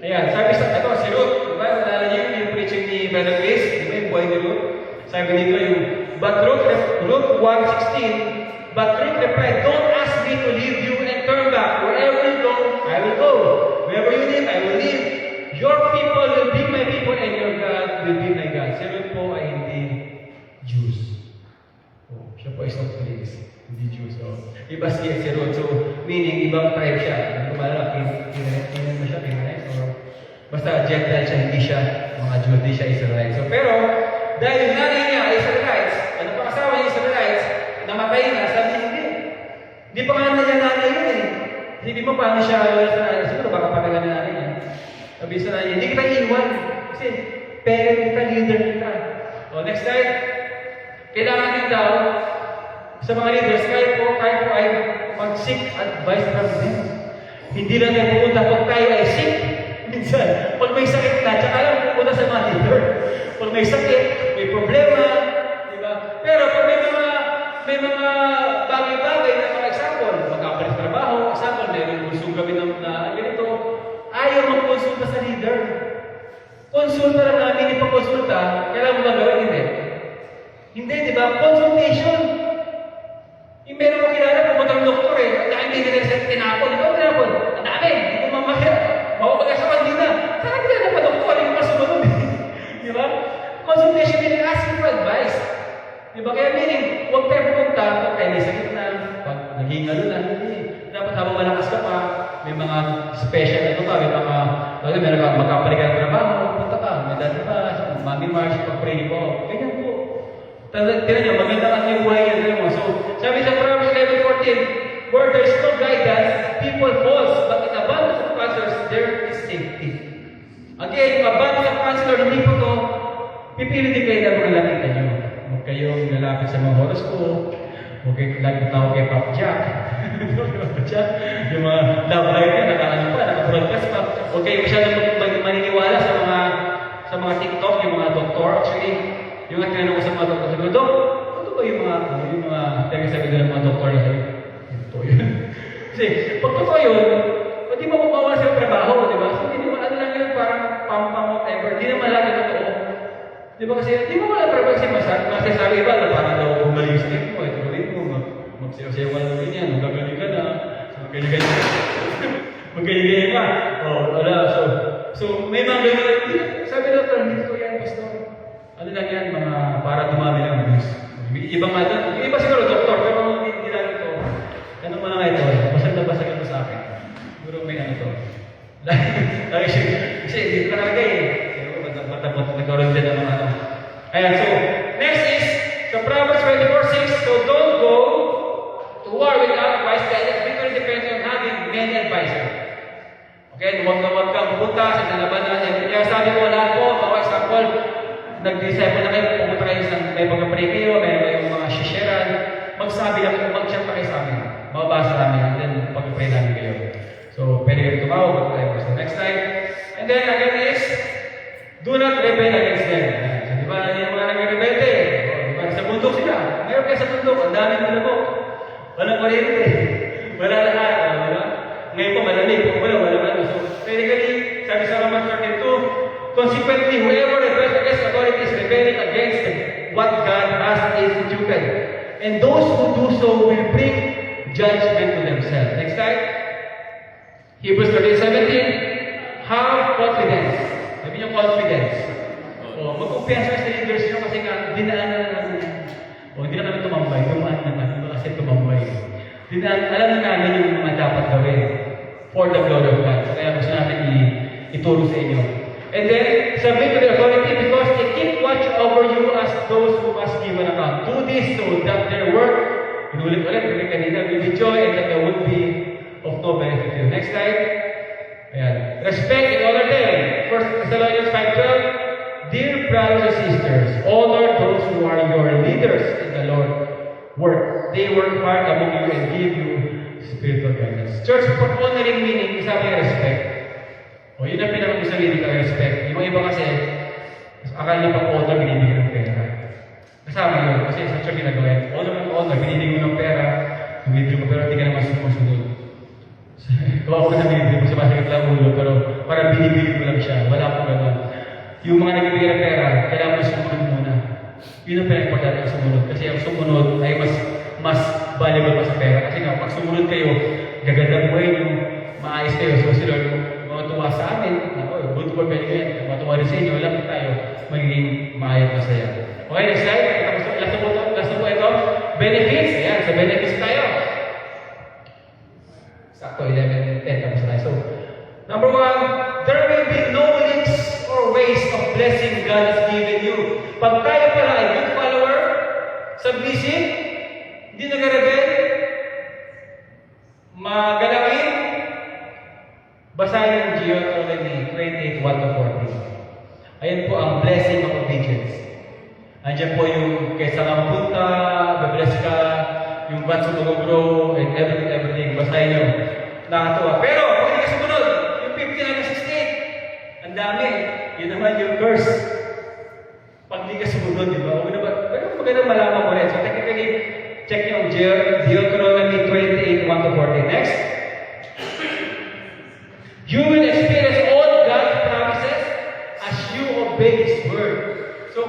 A: Ayan, sabi sa, ito, si Ruth, diba? Nalala niyo yung preaching ni Brother Chris, di ba yung buhay ni Ruth? Sabi dito yung, but Ruth 1:16, but Ruth replied, don't ask me to leave you and turn back. Wherever you go, I will go. Wherever you live, I will live. Your people will be my people and your God will be my God. Si Ruth po ay hindi Jews. Oh, siya po ay South Greece. Hindi Jews. So, iba siya si Ruth. So, meaning, ibang tribe siya. Hindi ko malala, Canaan ba siya? Canaan? Or basta Gentile siya, hindi siya mga Jew, hindi siya Israelite. So, pero, dahil yung nanay niya, Israelites, ano pa kasama niya Israelites, namatay na, sabi niya, hindi. Hindi pa nga niya nanay yun eh. Hindi mo paano siya, siguro baka patagal na nanay niya. Sabi sa nanay, hindi kita iiwan. Kasi, parent kita, leader kita. O, next slide. Kailangan din daw, sa mga leaders, kahit po ay mag-seek advice from them. Hindi lang tayo pupunta pag tayo ay sick. Minsan, pag may sakit na, tsaka lang pupunta sa mga leader. Pag may sakit, may problema, di ba? Pero pag may mga bagay-bagay na mga example, magkapalit trabaho, example, may gustong gawin na ganito, ayaw mag-consulta sa leader. Konsulta lang namin, ipakonsulta, kailangan mo ba gawin? Hindi, di ba? Consultation. Yung meron ko kilala, pumunta ng doktor eh. Ang dami hindi nila sa tinapon. Di ba tinapon? Ang dami, hindi ko mamahir. Makapagas sa kanina. Saan ka na pa doktor? Hindi ko pa sumunod eh. Di ba? Consultation meaning asking for advice. Di ba? Kaya meaning, huwag tayo pupunta kung tayo may sakit na, pag naghingalo na, hindi. Dapat habang malakas ka pa, may mga special ano pa, may mga, meron ka magkapalik ka ng trabaho, punta ka, may dati pa, Mami March, pag-pray po. Ganyan po. Tinan nyo, maganda ang yung buhay yan. So, sabi sa Proverbs 11:14, where there is no guidance, people falls, but in abundance of counselors, there is safety. Again, abundance of counselor, hindi po to, pipilitin kayo na mga lapitan nyo. Huwag kayong lalapit sa mga horoscope, huwag kayong lagi tawag kay Pop Jack. Yung mga love life yan, naka-ano pa, naka-broadcast pa. Huwag kayo masyadong maniniwala sa mga TikTok, yung mga doktor. Actually, yung tinanong ko sa mga doktor, sabi ko, Dok, ano ba yung mga sabi ng mga doktor na sabi, ito yun. Kasi, pag totoo yun, hindi mo mawala sa trabaho, di ba? So, hindi naman, ano lang yun, parang pam-pam whatever, hindi naman lagi totoo. Di ba kasi, hindi mo wala trabaho kasi masasabi iba na parang daw bumalik sa ito, ito rin mo, magsayaw ka na ganyan, magagaling ka na, magaling ka. Wala, so, may mga ganyan, sabi ng doktor, hindi ko yan, pastor. Ano lang yan, mga para dumami lang. Ibang nga doon. Yung iba siguro, doktor, pero hindi lang ito. Ganun mo na nga ito. Basag na basag ito sa akin. Siguro may ano ito. Kasi dito ka nalagay eh. Ba't nagkaroon dyan ng mga ano. Ayan, so, next is, sa Proverbs 24:6, so don't go to war without wise guidance. Victory depends on having many advisors. Okay, huwag kang pupunta sa labanan. Kaya sabi ko, lahat po, mga example, nag-disciple na kayo, pumunta kayo sa may pag-pray kayo, may yung mga shisheran, magsabi lang, mag-chat pa kayo sa amin. Mababasa namin, and then pag-pray namin kayo. So, pwede kayo tumawag, so next time. And then, again is, do not rebel against them. So, di ba, yung mga nag-rebelde, di ba, sa bundok sila. Ngayon kayo sa bundok, ang dami ng labok. Walang kuryente. Wala lahat, di ba? Ngayon po, malamig, kung wala ano. So, basically, sabi sa Romans 32, consequently, whoever rebels against authority is rebelling against what God has instituted. And those who do so will bring judgment to themselves. Next slide. Hebrews 13:17. Have confidence. Sabi niyo confidence. O, mag-kumpiyansa sa leaders nyo kasi nga, dinaanan na namin. O, hindi na kami tumambay. Dumaan naman. Hindi kasi tumambay. Alam na namin yung mga dapat gawin for the glory of God. So, kaya gusto natin ituro sa inyo. And then, submit to the authority because they keep watch over you as those who must give an account. Do this so that their work, inulit-ulit, kasi kanina, will be joy and that there would be of no benefit to you. Next slide. Ayan. Respect and honor them. 1 Thessalonians 5:12. Dear brothers and sisters, honor those who are your leaders in the Lord. They work hard among you and give you spiritual guidance. Church, pag honoring meaning, kasama yung respect. O, yun ang pinaka-isang meaning ng respect. Yung iba kasi, akala niya pag honor, binibigyan ng pera. Kasama yun. Kasi sa church ginagawa yun. Honor, binibigyan mo ng pera, binibigyan mo, pero hindi ka naman sumusunod. Kawawa ka na binibigyan mo, sumasakit lang ulo, pero parang binibigyan mo lang siya. Wala po gano'n. Yung mga nagbibigay ng pera, kailangan mo sumunod muna. Yun ang pinag-importante ang sumunod. Kasi ang sumunod ay mas valuable pa sa pera. Kasi nga, pag sumunod kayo, gagandang buhay nyo, maayos kayo. So, sila matuwa sa amin. Ako, good for pwede kayo. Matuwa rin sa inyo. Lapit tayo. Magiging maayos na saya. Okay, next slide. Last na po ito. Benefits. Ayan, sa benefits tayo. Sakto, 11, 10. Tapos na. So, number 1, there will be no limits or ways of blessing God has given you. Pag tayo pala ay good follower, submissive, hindi nag-rebel, magalawin, basahin yung Deuteronomy 28:1-14. Ayan po ang blessing of obedience. Andiyan po yung kaysa ka mapunta, bless ka, yung once you grow, and everything. Basahin nyo. Nakatuwa. Pero, kung hindi ka sumunod, yung 15-16, ang dami. Yun naman yung curse. Pag hindi ka sumunod, di ba? Pero magandang malaman mo rin. So, technically, check nyo ang Deuteronomy 28:1-14. Next. You will experience all God's promises as you obey His word. So,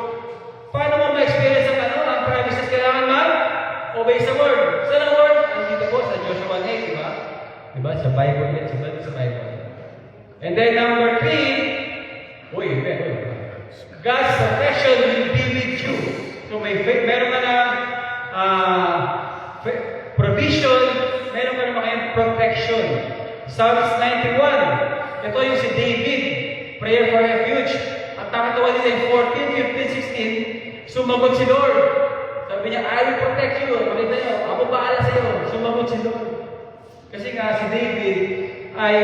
A: paano mo ma-experience ang promises? Kailangan obey sa word. Saan ang word? Andito po sa Joshua 1:8, di ba? Di ba? Sa Bible din. Sa Bible. And then number 3, God's protection will be with you. So meron ka na provision, meron ka naman kayong protection. Psalms 91. Ito yung si David, prayer for refuge. At nakatawa nila yung 14, 15, 16, sumagot si Lord. Sabi niya, I will protect you. Makita niyo, ako baala sa iyo. Sumagot si Lord. Kasi nga si David ay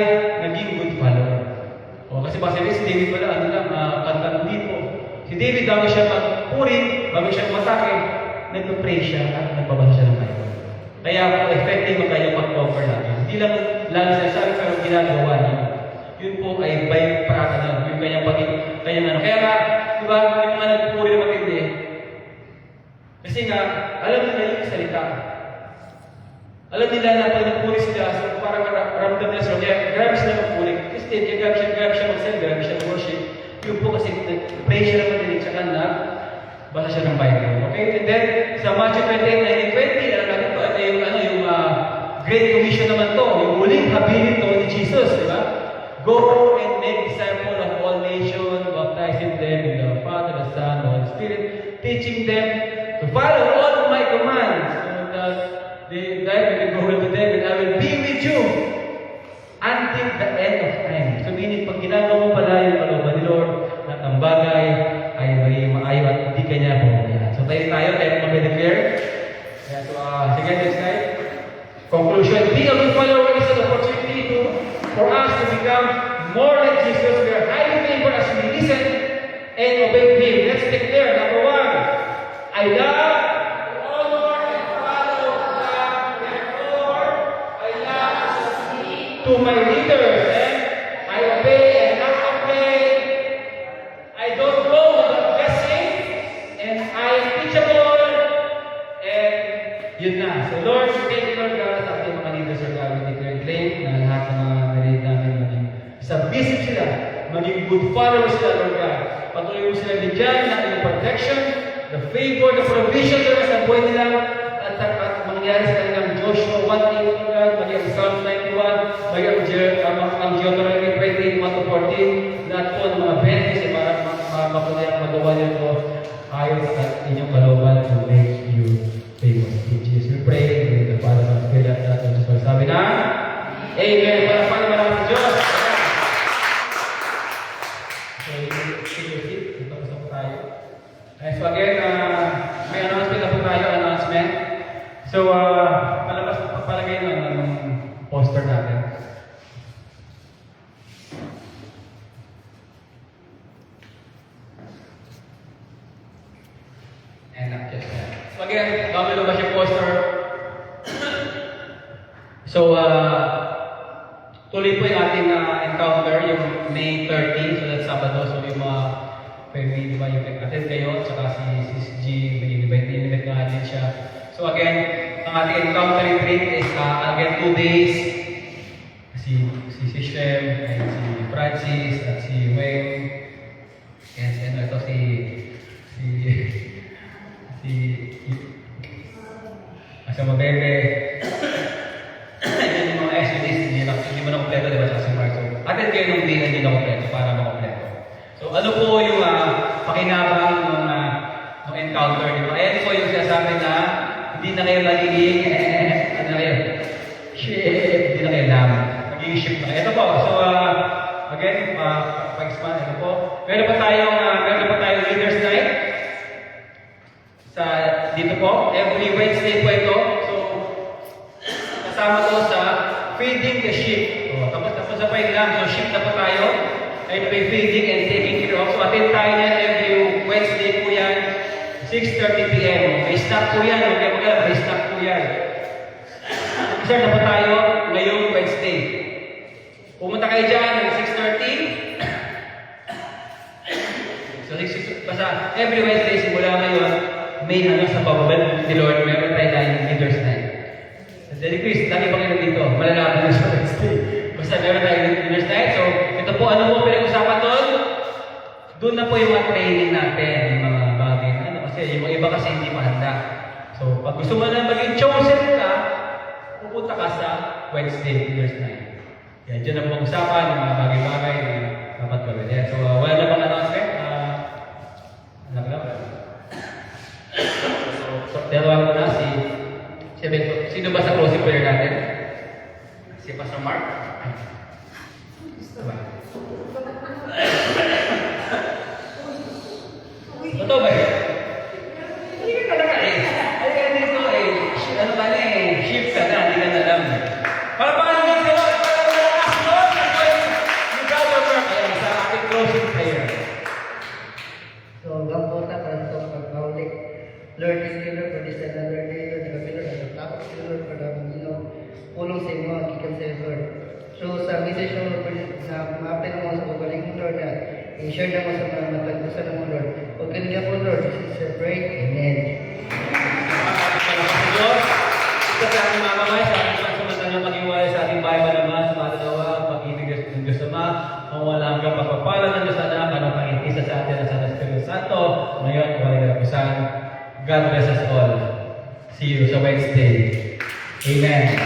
A: naging good follower. Kasi baka si David wala, kanta dito. Si David, bago siya magpuri, bago siya matake, nagpa-pray siya at nagbabasa siya ng Bible. Kaya po, effective ang kanyang pag-offer natin. Hindi lang sinasabi pero ginagawa niya. Yun po ay by prata na. Yung kanyang kanyang Kaya nga, di ba, yung mga nagpuri na matindi, kasi nga, alam nila yung salita. Alam nila na pag nagpuri sila, so parang ramdam nila sila, kaya grabe sila magpuri. Kasi grabe siya mag-send, grabe siya mag-worship. Yung po kasi, pray siya naman din, tsaka na, basa siya ng Bible. Okay? And then, sa Matthew 28:19-20, alam natin ito, yung Great Commission naman to, yung muling habilin to ni Jesus, di ba? Go and make disciples of all nations, baptizing them in the Father, the Son, the Holy Spirit, teaching them to follow all my commands, so that they will go to them, and I will be with you until the end of time. So meaning, pag ginagawa mo pala yung kalooban ni Lord, at ang bagay ay magiging maayaw at hindi ka niya pumabayaan. So tayo mag-declare. So, sige, next slide. Conclusion. Being a good follower is an opportunity for us to become more like Jesus. We are highly favored as we listen and obey Him. Let's declare. Number 1, I love, honor, and follow God. Therefore, I love to submit to my leaders. And I obey and not complain. I don't go without blessing. And I am teachable. And yun na. So Lord, thank you Lord God sa ating mga leaders or God. We declare claim na lahat ng mga narinig namin maging submissive sila. Maging good followers sila Lord God. Patuloy mo sila bigyan ng iyong protection, the favor, the provision Lord sa buhay nila at mangyari sa kanilang Joshua 1:8, God, maging ang Psalm 91, maging ang Deuteronomy 20:1-14, lahat po ng mga benefits, para mapunayang magawa niyo po ayon sa inyong kalooban to make you famous. In Jesus we pray, in the Father, and the Spirit, and the Holy Spirit. Sabi na, Amen. Para naman sa Diyos. So, take your seat. Ito po tayo. Okay, so again, may announcement na po tayo, announcement. So, palagay na ng poster natin. And just that. So again, bago lumabas yung poster. So, tuloy po yung ating encounter, yung May 30, so that's Sabado. So yung mga pwede, di ba, yung attend kayo, tsaka si G, invite nga din siya. So again, ang ating encounter retreat is again 2 days. Si Shem, and si Francis, at si Weng, and ito si Asama Bebe. Yan yung mga SUDs, hindi mo na kompleto, di ba, sa si Mark. So, attend kayo nung day na hindi na kompleto para makompleto. So, ano po yung pakinabang ng encounter, di ba? Ayan po yung sinasabi na hindi na kayo nagiging, ano na kayo? Shit! Hindi na kayo naman. Nagiging ship na kayo. Ito po, so, again, pag-expand, ito po. Meron pa tayong Leaders Night. Dito po, every Wednesday po ito. So, kasama to sa feeding the sheep. Tapos sa pa-exam, so sheep na po tayo. Ito po yung feeding and taking care of. So, attend tayo yan every Wednesday po yan. 6:30 p.m. May snack po yan. Okay, may snack po yan. Isa na po tayo ngayong Wednesday. Pumunta kayo dyan ng 6:30. So, basta every Wednesday simula ngayon, may hanggang sa pababal ni Lord, meron tayo tayong Leaders Night. At Daddy Chris, lagi pa kayo dito, malalaman na sa Wednesday. Basta meron tayong Leaders Night. So, ito po, ano po pinag-usapan doon? Doon na po yung mga training natin, yung mga bagay. Kasi yung mga iba kasi hindi mahanda. So, pag gusto mo na maging chosen ka, pupunta ka sa Wednesday Leaders Night. Yan, dyan na po usapan, yung mga bagay-bagay na dapat gawin. Yan. So, wala na bang announcement? Anak lang. So, dalawa ko na sino ba sa closing prayer natin? Si Pastor Mark? Diba? Totoo ba yun? Hindi ka talaga eh. Hindi ka dito eh. Ano ka na eh. Shift ka na, hindi ka na alam. Para pa ka naman sa Lord. Para pa ka sa Lord. You got your work. Ayan, sa ating closing prayer.
B: So, hanggang po ta para sa pagkaulik. Lord, thank you, Lord, for this another day, Lord. Kami, Lord, ang tapos ko, Lord, para pulong sa inyo, kikan sa iyo, Lord. So, sa meditation, Lord, na ma-apply mo sa pagaling mo, Lord, at i-share na mo sa mga matagpusan mo, Lord. Huwag ka niya po, Lord. This is our prayer. Amen.
A: Sa ating mga kamay, sa ating pansamantalang mag-iwalay sa ating bahay malaman, sa mga dalawa, pag-ibig ng Diyos Ama, ang wala hanggang pagpapala ng Diyos Anak, ang pangitisa sa atin sa Espiritu Santo, ngayon, walang kalapusan. God bless us all. See you sa Wednesday. Amen.